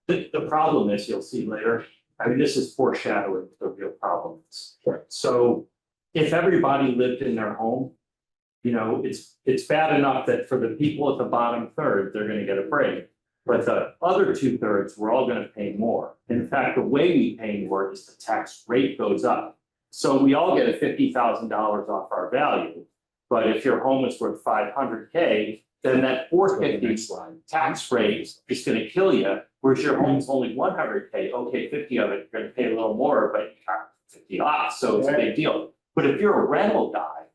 The problem is, you'll see later, this is foreshadowing the real problems. So if everybody lived in their home, it's bad enough that for the people at the bottom third, they're gonna get a break. But the other 2/3, we're all gonna pay more. In fact, the way we pay more is the tax rate goes up. So we all get a $50,000 off our value. But if your home is worth 500K, then that 450 tax rate is gonna kill you. Whereas your home's only 100K, okay, 50 of it, you're gonna pay a little more, but you got 50 off, so it's a big deal. But if you're a rental guy,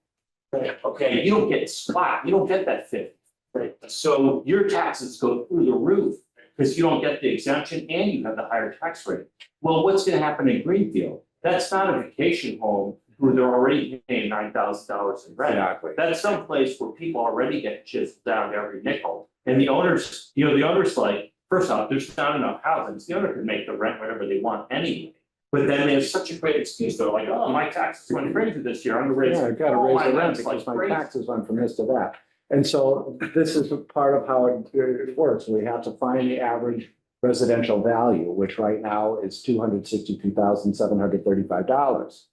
okay, you don't get squat, you don't get that 50. Right? So your taxes go through the roof because you don't get the exemption and you have the higher tax rate. Well, what's gonna happen in Greenfield? That's not a vacation home where they're already paying $9,000 in rent. Exactly. That's someplace where people already get chiseled down every nickel. And the owners, the owners like, first off, there's not enough housing, so the owner can make the rent whatever they want anyway. But then there's such a great excuse, they're like, oh, my taxes went crazy this year, I'm gonna raise. Yeah, I've got to all raise my the rent rents like because my crazy." taxes went from this to that. And so this is a part of how it works. We have to find the average residential value, which right now is $262,735.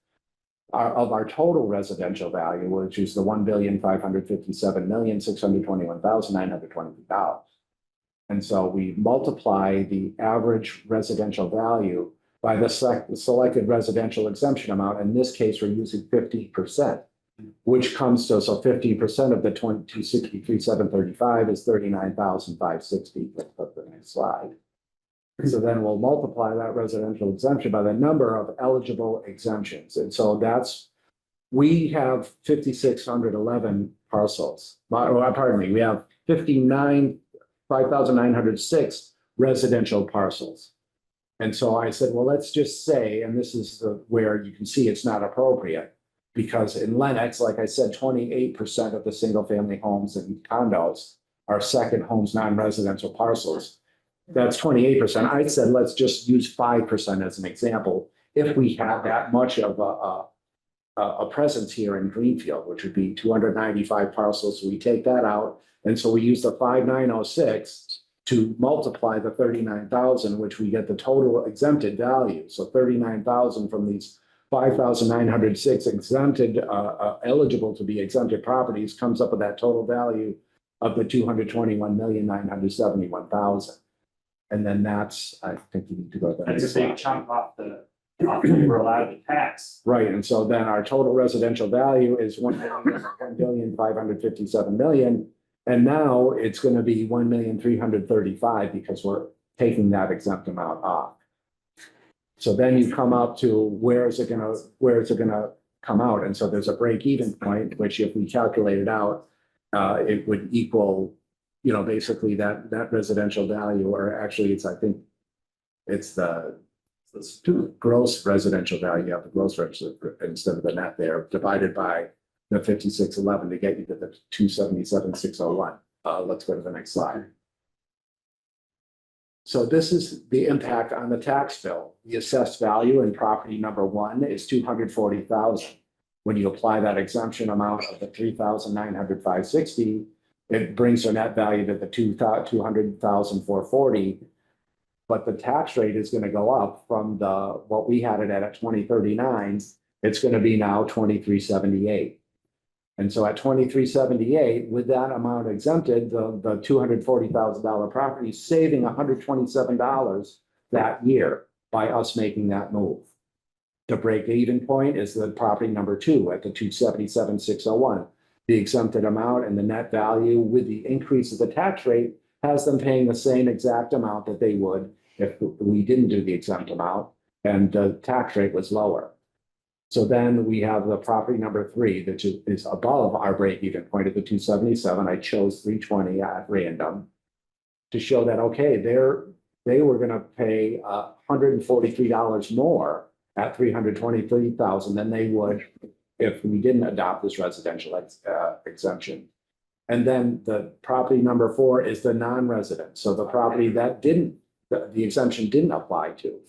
Of our total residential value, which is the $1,557,621,922. And so we multiply the average residential value by the selected residential exemption amount. In this case, we're using 50%, which comes to, so 50% of the 263,735 is 39,560. Let's put the next slide. So then we'll multiply that residential exemption by the number of eligible exemptions. And so we have 5,611 parcels. Pardon me, we have 5,906 residential parcels. And so I said, well, let's just say, and this is where you can see it's not appropriate, because in Lenox, like I said, 28% of the single family homes and condos are second homes, non-residential parcels. That's 28%. I said, let's just use 5% as an example. If we have that much of a presence here in Greenfield, which would be 295 parcels, so we take that out. And so we use the 5,906 to multiply the 39,000, which we get the total exempted value. So 39,000 from these 5,906 exempted, eligible to be exempted properties comes up with that total value of the 221,971,000. And then that's, I think you need to go to the That's next a big slide. chunk off what we're allowed to tax. Right, and so then our total residential value is 1,557,000,000. And now it's going to be 1,335,000 because we're taking that exempt amount off. So then you come up to where is it gonna come out? And so there's a break-even point, which if we calculate it out, it would equal, basically that residential value, or actually I think it's the gross residential value of the gross residential instead of the net there, divided by the 5,611 to get you to the 277,601. Let's go to the next slide. So this is the impact on the tax bill. The assessed value in property number 1 is 240,000. When you apply that exemption amount of the 3,905.60, it brings your net value to the 200,440. But the tax rate is going to go up from what we had it at 2039. It's going to be now 2378. And so at 2378, with that amount exempted, the $240,000 property is saving $127 that year by us making that move. The break-even point is the property number 2 at the 277,601. The exempted amount and the net value with the increase of the tax rate has them paying the same exact amount that they would if we didn't do the exempt amount and the tax rate was lower. So then we have the property number 3, which is above our break-even point at the 277. I chose 320 at random to show that, okay, they were going to pay $143 more at 323,000 than they would if we didn't adopt this residential exemption. And then the property number 4 is the non-resident. So the property that the exemption didn't apply to.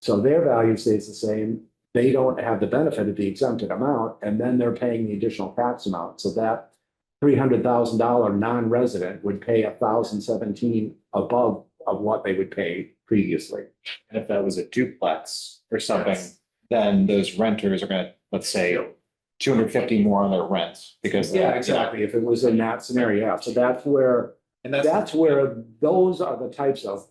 So their value stays the same. They don't have the benefit of the exempted amount, and then they're paying the additional tax amount. So that $300,000 non-resident would pay $1,017 above of what they would pay previously. And if that was a duplex or something, then those renters are gonna, let's say, 250 more on their rents because. Yeah, exactly. If it was in that scenario, yeah. So that's where those are the types of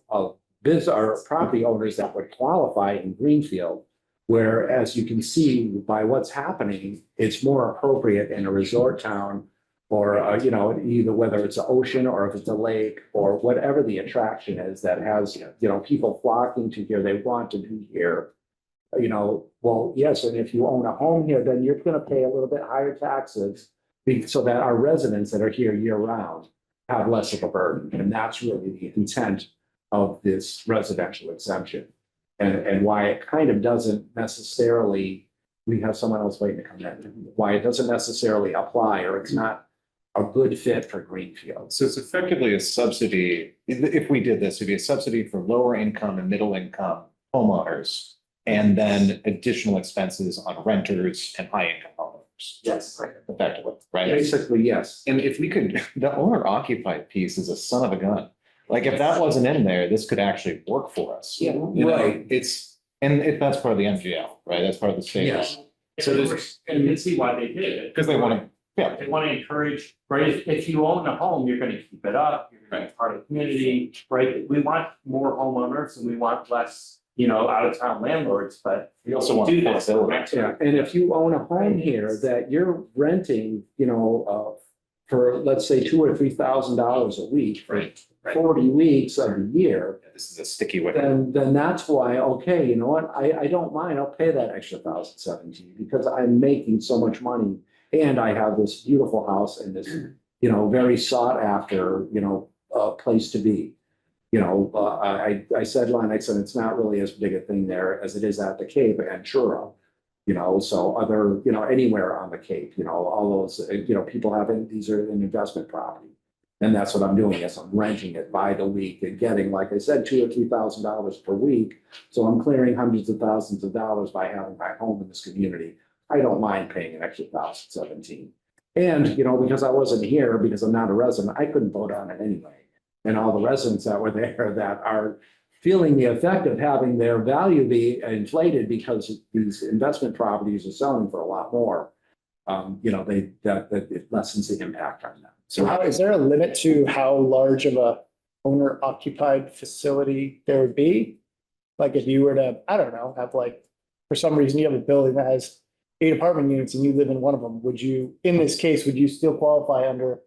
property owners that would qualify in Greenfield. Where, as you can see by what's happening, it's more appropriate in a resort town or, either whether it's an ocean or if it's a lake or whatever the attraction is that has, people flocking to here, they want to be here. Well, yes, and if you own a home here, then you're going to pay a little bit higher taxes so that our residents that are here year round have less of a burden. And that's really the intent of this residential exemption. And why it kind of doesn't necessarily, we have someone else waiting to come in, why it doesn't necessarily apply, or it's not a good fit for Greenfield. So it's effectively a subsidy. If we did this, it'd be a subsidy for lower income and middle income homeowners. And then additional expenses on renters and high income homeowners. Yes. Effectively, right? Basically, yes. And if we could, the owner occupied piece is a son of a gun. Like if that wasn't in there, this could actually work for us. Yeah. You know, Right. it's, and if that's part of the MGL, right? That's part of the state. Yes. So there's, and you can see why they did it. Because they want to, yeah, They want to encourage, right, if you own a home, you're gonna keep it up, you're gonna be part of the community, right? We want more homeowners and we want less, out of town landlords, but we also want do this. affordability. Yeah, and if you own a home here that you're renting, for, let's say, $2,000 or $3,000 a week for Right, right. 40 weeks of the year, This is a sticky wicket. then that's why, okay, you know what, I don't mind, I'll pay that extra 1,017 because I'm making so much money. And I have this beautiful house and this, very sought after, place to be. I said, Lennox, and it's not really as big a thing there as it is at the Cape and Truro. So other, anywhere on the Cape, all those, people having, these are an investment property. And that's what I'm doing is I'm renting it by the week and getting, like I said, $2,000 or $3,000 per week. So I'm clearing hundreds of thousands of dollars by having my home in this community. I don't mind paying an extra 1,017. And, because I wasn't here, because I'm not a resident, I couldn't vote on it anyway. And all the residents that were there that are feeling the effect of having their value be inflated because these investment properties are selling for a lot more. That it lessens the impact on them. So is there a limit to how large of a owner occupied facility there would be? Like if you were to, I don't know, have like, for some reason you have a building that has 8 apartment units and you live in one of them, would you, in this case, would you still qualify under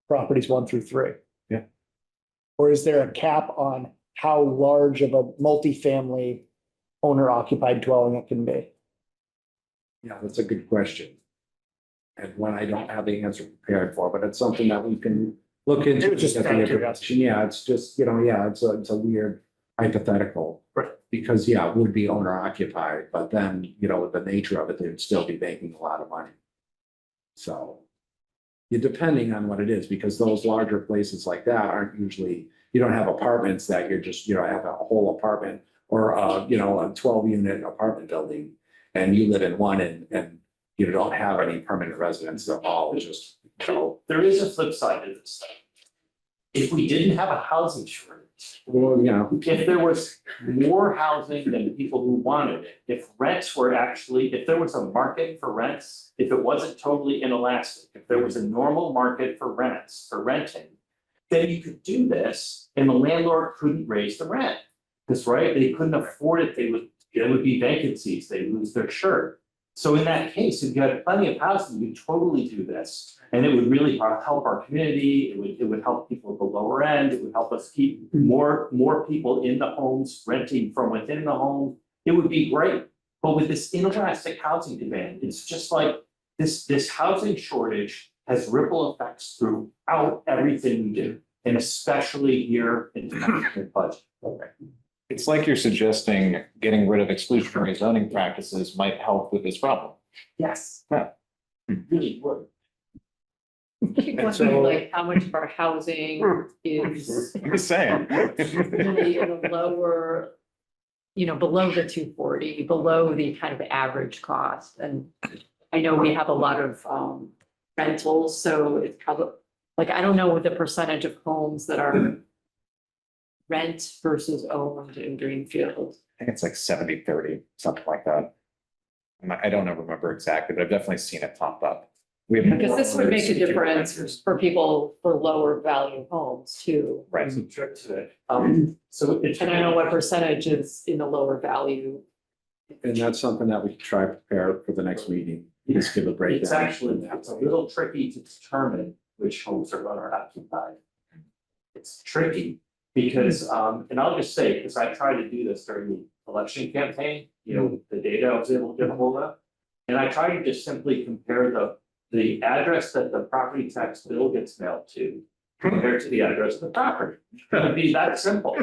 properties 1 through 3? Yeah. Or is there a cap on how large of a multifamily owner occupied dwelling it can be? Yeah, that's a good question. And one I don't have the answer prepared for, but it's something that we can look into. It was just to get out the of curiosity. information. Yeah, it's just, it's a weird hypothetical. Right. Because, it would be owner occupied, but then, with the nature of it, they would still be making a lot of money. So, depending on what it is, because those larger places like that aren't usually, you don't have apartments that you're just, have a whole apartment or, a 12-unit apartment building and you live in one and you don't have any permanent residents. They're all just, There is a flip side to this stuff. If we didn't have a housing shortage, well, if there was more housing than people who wanted it, if rents were actually, if there was a market for rents, if it wasn't totally inelastic, if there was a normal market for rents, for renting, then you could do this and the landlord couldn't raise the rent. That's right, they couldn't afford it, there would be vacancies, they'd lose their shirt. So in that case, if you had plenty of housing, you could totally do this. And it would really help our community, it would help people at the lower end, it would help us keep more people in the homes, renting from within the home. It would be great, but with this inelastic housing demand, it's just like this housing shortage has ripple effects throughout everything we do. And especially here in the budget. It's like you're suggesting getting rid of exclusionary zoning practices might help with this problem. Yes. Yeah. Really would. Keep wondering like how much of our housing is I'm just saying. really in a lower, below the 240, below the kind of average cost. And I know we have a lot of rentals, so it's probably, like, I don't know what the percentage of homes that are rent versus owned in Greenfield. I think it's like 70-30, something like that. I don't remember exactly, but I've definitely seen it pop up. We have Because this would make a more difference for people for lower value homes too. Right. Some trick to it. So it's. And I don't know what percentage is in the lower value. and that's something that we can try to prepare for the next meeting. Just give a breakdown. It's actually, it's a little tricky to determine which homes are owner occupied. It's tricky because, and I'll just say, because I tried to do this during the election campaign, the data I was able to get a hold of. And I tried to just simply compare the address that the property tax bill gets mailed to compared to the address of the property. It would be that simple.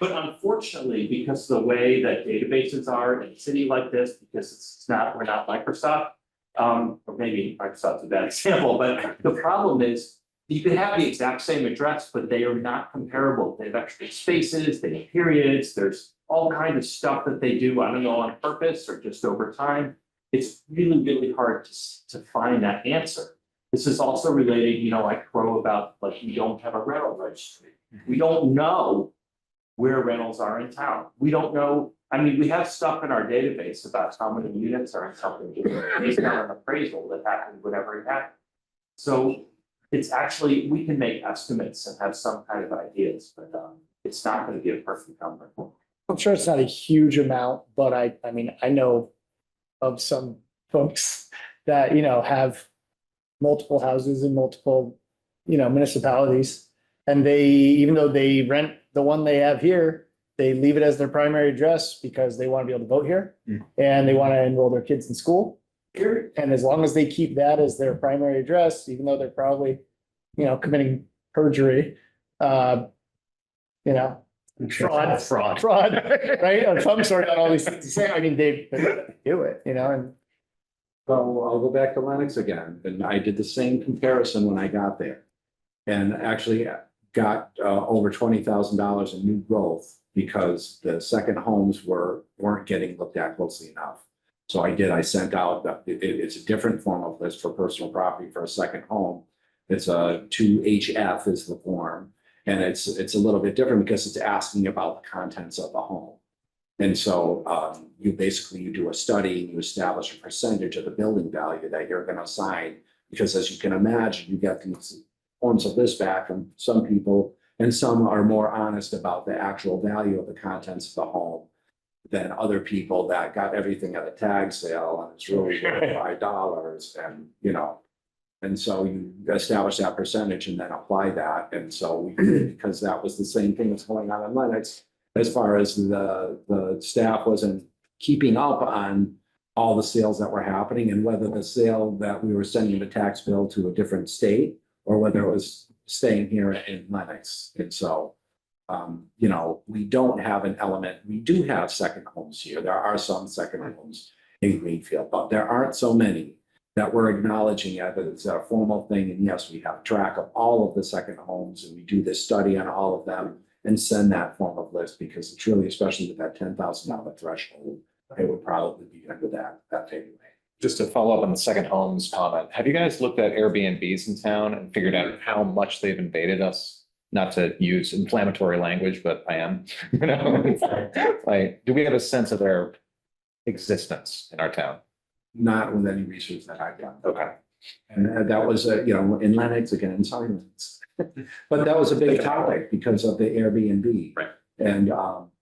But unfortunately, because of the way that databases are in a city like this, because we're not Microsoft, Or maybe Microsoft's a bad example, but the problem is you could have the exact same address, but they are not comparable. They have extra spaces, they have periods, there's all kinds of stuff that they do, I don't know, on purpose or just over time. It's really, really hard to find that answer. This is also related, you know, I crow about like we don't have a rental registry. We don't know where rentals are in town. We don't know, I mean, we have stuff in our database about how many units are in something based on an appraisal that happened, whatever it happened. So it's actually, we can make estimates and have some kind of ideas, but it's not going to be a perfect number. I'm sure it's not a huge amount, but I mean, I know of some folks that, you know, have multiple houses in multiple, you know, municipalities. And they, even though they rent the one they have here, they leave it as their primary address because they want to be able to vote here. And they want to enroll their kids in school here. And as long as they keep that as their primary address, even though they're probably, you know, committing perjury, you know, fraud, right? Of some sort on all these things to say, I mean, they do it, you know, and So I'll go back to Lennox again, and I did the same comparison when I got there. And actually got over $20,000 in new growth because the second homes weren't getting looked at closely enough. So I sent out, it's a different form of list for personal property for a second home. It's a 2HF is the form. And it's a little bit different because it's asking about the contents of the home. And so you do a study, and you establish a percentage of the building value that you're going to assign. Because as you can imagine, you get these forms of list back from some people, and some are more honest about the actual value of the contents of the home than other people that got everything at a tag sale and it's really worth $5 and, you know. And so you establish that percentage and then apply that. And so we did, because that was the same thing that's going on in Lennox, as far as the staff wasn't keeping up on all the sales that were happening and whether the sale that we were sending the tax bill to a different state or whether it was staying here in Lennox. And so, you know, we don't have an element, we do have second homes here. There are some second homes in Greenfield, but there aren't so many that we're acknowledging it as it's a formal thing. And yes, we have track of all of the second homes and we do this study on all of them and send that form of list because it's really, especially with that $10,000 threshold, it would probably be under that anyway. Just to follow up on the second homes comment, have you guys looked at Airbnbs in town and figured out how much they've invaded us? Not to use inflammatory language, but I am, you know, like, do we have a sense of their existence in our town? Not with any research that I've done. Okay. And that was, you know, in Lennox again, in silence. But that was a big topic because of the Airbnb. Right. And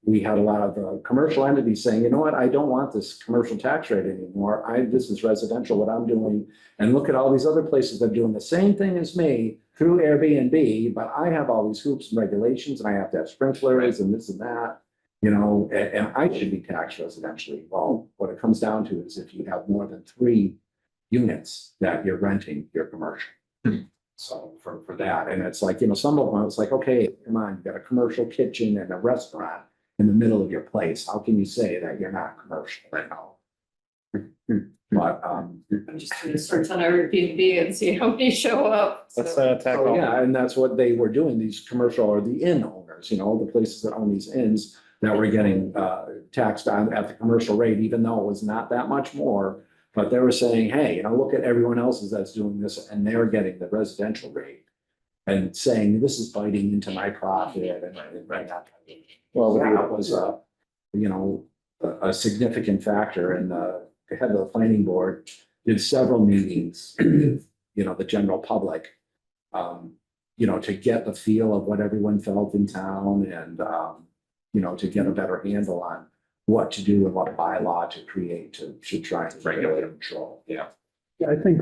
we had a lot of commercial entities saying, you know what, I don't want this commercial tax rate anymore. This is residential, what I'm doing. And look at all these other places that are doing the same thing as me through Airbnb, but I have all these hoops and regulations and I have to have sprinklers and this and that, you know, and I should be taxed residentially. Well, what it comes down to is if you have more than 3 units that you're renting, you're commercial. So for that, and it's like, you know, some of them, it's like, okay, come on, you got a commercial kitchen and a restaurant in the middle of your place. How can you say that you're not commercial right now? But I'm just gonna search on Airbnb and see how many show up. Let's So, tackle. so, yeah, and that's what they were doing, these commercial or the inn owners, you know, the places that own these inns that were getting taxed on at the commercial rate, even though it was not that much more. But they were saying, hey, you know, look at everyone else that's doing this and they're getting the residential rate and saying, this is biting into my profit and right. Well, that was you know, a significant factor. And the head of the planning board did several meetings, you know, the general public, you know, to get the feel of what everyone felt in town and, you know, to get a better handle on what to do and what bylaw to create to try and regulate and control. Yeah. I think,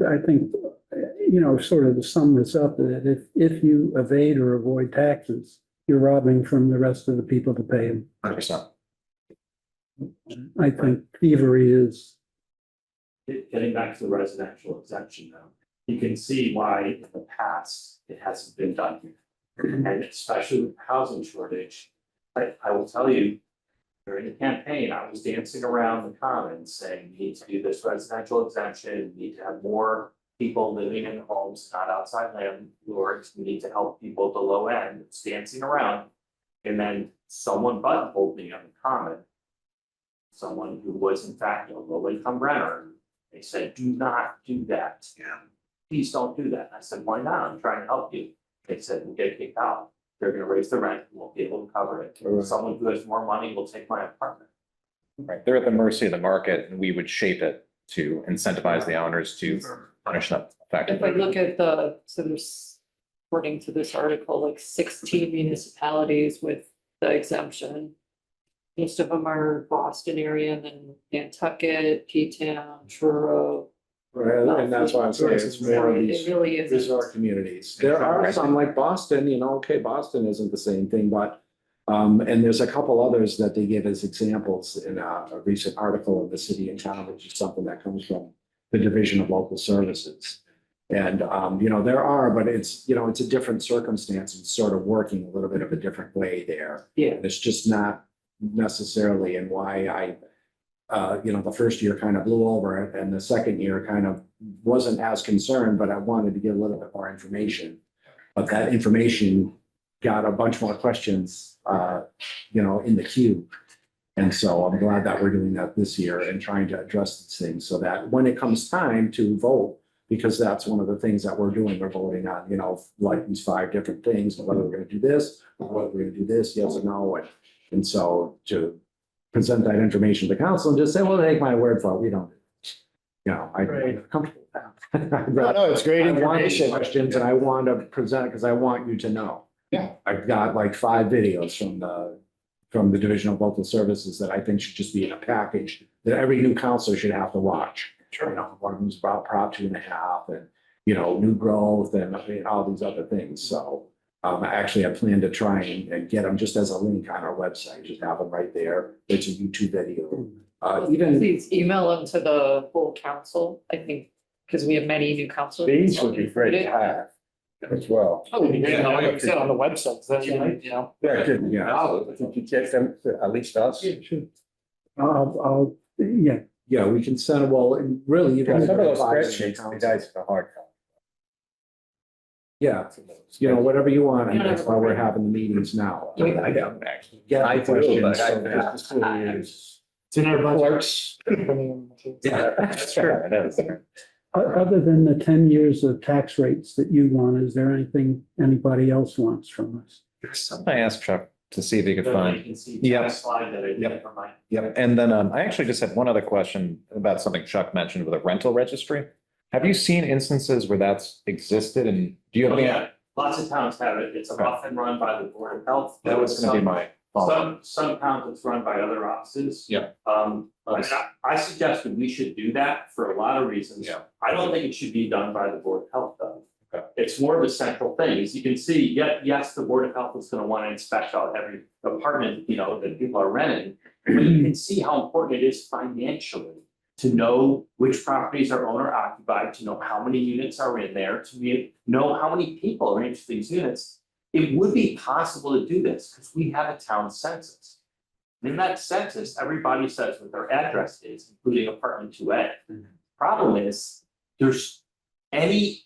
you know, sort of to sum this up, that if you evade or avoid taxes, you're robbing from the rest of the people to pay them. 100%. I think thievery is, Getting back to the residential exemption though, you can see why in the past it hasn't been done here. And especially with housing shortage, I will tell you, during the campaign, I was dancing around the commons saying, we need to do this residential exemption, we need to have more people living in homes, not outside landlords, we need to help people at the low end, it's dancing around. And then someone buttonholed me on the common. Someone who was in fact a low income renter, they said, do not do that. Yeah. Please don't do that. I said, why not? I'm trying to help you. They said, we'll get kicked out. They're gonna raise the rent, we won't be able to cover it. Right. Someone who has more money will take my apartment. Right, they're at the mercy of the market, and we would shape it to incentivize the owners to punish them If I effectively. look at so there's, according to this article, like 16 municipalities with the exemption. Most of them are Boston area and then Nantucket, P-Town, Truro. Right, and that's why I'm saying it's more of It these really is. resort communities. There are some like Boston, okay, Boston isn't the same thing, but and there's a couple others that they give as examples in a recent article of the city and town, which is something that comes from the Division of Local Services. And there are, but it's it's a different circumstance. It's sort of working a little bit of a different way there. Yeah. It's just not necessarily, and why I the first year kind of blew over it, and the second year kind of wasn't as concerned, but I wanted to get a little bit more information. But that information got a bunch more questions, in the queue. And so I'm glad that we're doing that this year and trying to address these things so that when it comes time to vote, because that's one of the things that we're doing, we're voting on, like these 5 different things, whether we're gonna do this, or whether we're gonna do this, yes or no. And so to present that information to the council and just say, well, take my word for it, we don't. I'm comfortable with that. No, it's great I want these information. questions and I want to present because I want you to know. Yeah. I've got like 5 videos from the Division of Local Services that I think should just be in a package that every new counselor should have to watch. Sure. One of them's about Prop 2.5 and, new growth and all these other things. So actually I plan to try and get them just as a link on our website, just have them right there. It's a YouTube video. Even Please email them to the whole council, I think, because we have many new councilors. These would be great to have as well. Oh, yeah, like you said on the website, then, Yeah, good, yeah. If you get them, to at least us. Yeah, Yeah, we can send, well, and really, you guys. Some of those are spreadsheets, would be nice for hard copy. Yeah, whatever you want, and Yeah. that's why we're having the meetings now. I don't actually. Get I the do, questions but so I- that- it's in our budget. Clerks. Yeah, That's true, it is. Other than the 10 years of tax rates that you want, is there anything anybody else wants from us? Something I asked Chuck to see if he could The find. vacancy Yep. slide that I did Yep. for my. Yep, and then I actually just had one other question about something Chuck mentioned with a rental registry. Have you seen instances where that's existed, and do you have Oh, any? yeah, lots of towns have it. It's often run by the Board of Health. That was gonna be my follow-up. Some towns it's run by other offices. Yeah. I suggested we should do that for a lot of reasons. Yeah. I don't think it should be done by the Board of Health though. Okay. It's more of a central thing. As you can see, yes, the Board of Health is gonna wanna inspect out every apartment, that people are renting. But you can see how important it is financially to know which properties are owner occupied, to know how many units are in there, to know how many people are in each of these units. It would be possible to do this because we have a town census. In that census, everybody says what their address is, including apartment 2A. Problem is, there's any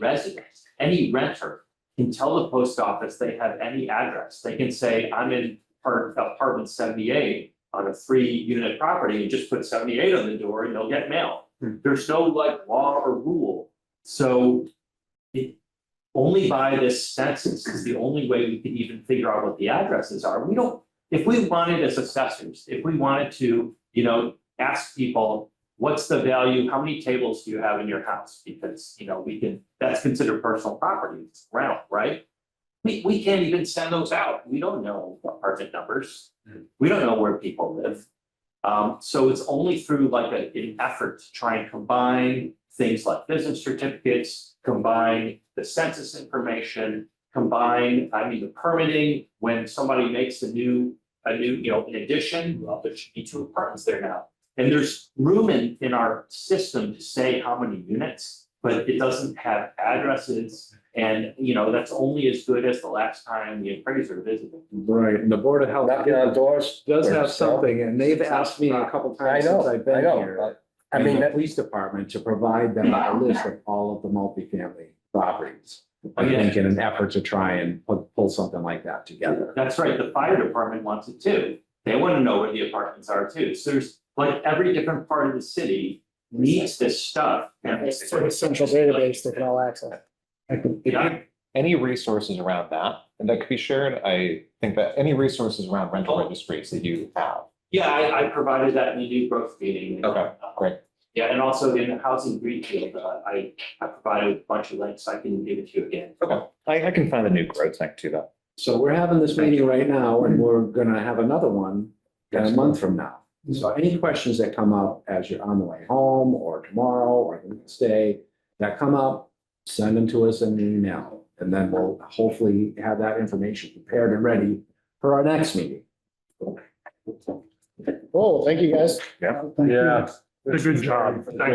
resident, any renter can tell the post office they have any address. They can say, I'm in apartment 78 on a 3-unit property and just put 78 on the door and they'll get mail. There's no law or rule. So only by this census is the only way we can even figure out what the addresses are. If we wanted as assessors, if we wanted to, ask people, what's the value, how many tables do you have in your house? Because, that's considered personal property, it's rental, right? We can't even send those out. We don't know apartment numbers. We don't know where people live. So it's only through like an effort to try and combine things like business certificates, combine the census information, combine, the permitting, when somebody makes a new, an addition, well, there should be 2 apartments there now. And there's room in our system to say how many units, but it doesn't have addresses. And, you know, that's only as good as the last time the appraiser visited. Right, and the Board of Health Knocking on doors. does or have so. something, and they've asked me a couple I times since know, I've I been know. here. I And mean, the that- police department to provide them a list of all of the multifamily properties. I Oh, yeah. think in an effort to try and pull something like that together. That's right, the fire department wants it too. They want to know where the apartments are too. So there's like every different part of the city needs this stuff. And It's sort of central database they can all access. Yeah. Any resources around that, and that could be shared, I think that any resources around rental registries that you have. Yeah, I provided that in the new growth meeting. Okay, great. Yeah, and also in the housing greenfield, I provided a bunch of links. I can give it to you again. Okay, I can find the new growth link to that. So we're having this meeting right now, and we're gonna have another one in a month from now. So any questions that come up as you're on the way home, or tomorrow, or the next day, that come up, send them to us in an email. And then we'll hopefully have that information prepared and ready for our next meeting. Oh, thank you, guys. Yeah. Good job. Thanks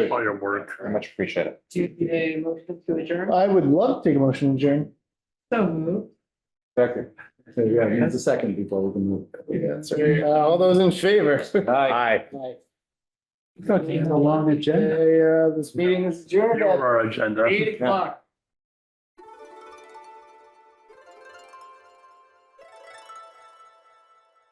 for all your work. Very much appreciate it. Do you need a motion to adjourn? I would love to take a motion to adjourn. So moved. Second. So yeah, it's a second before we can move. All those in favor? Aye. Aye. Got a long agenda. Okay, this meeting is adjourned Your at our agenda. 8 o'clock.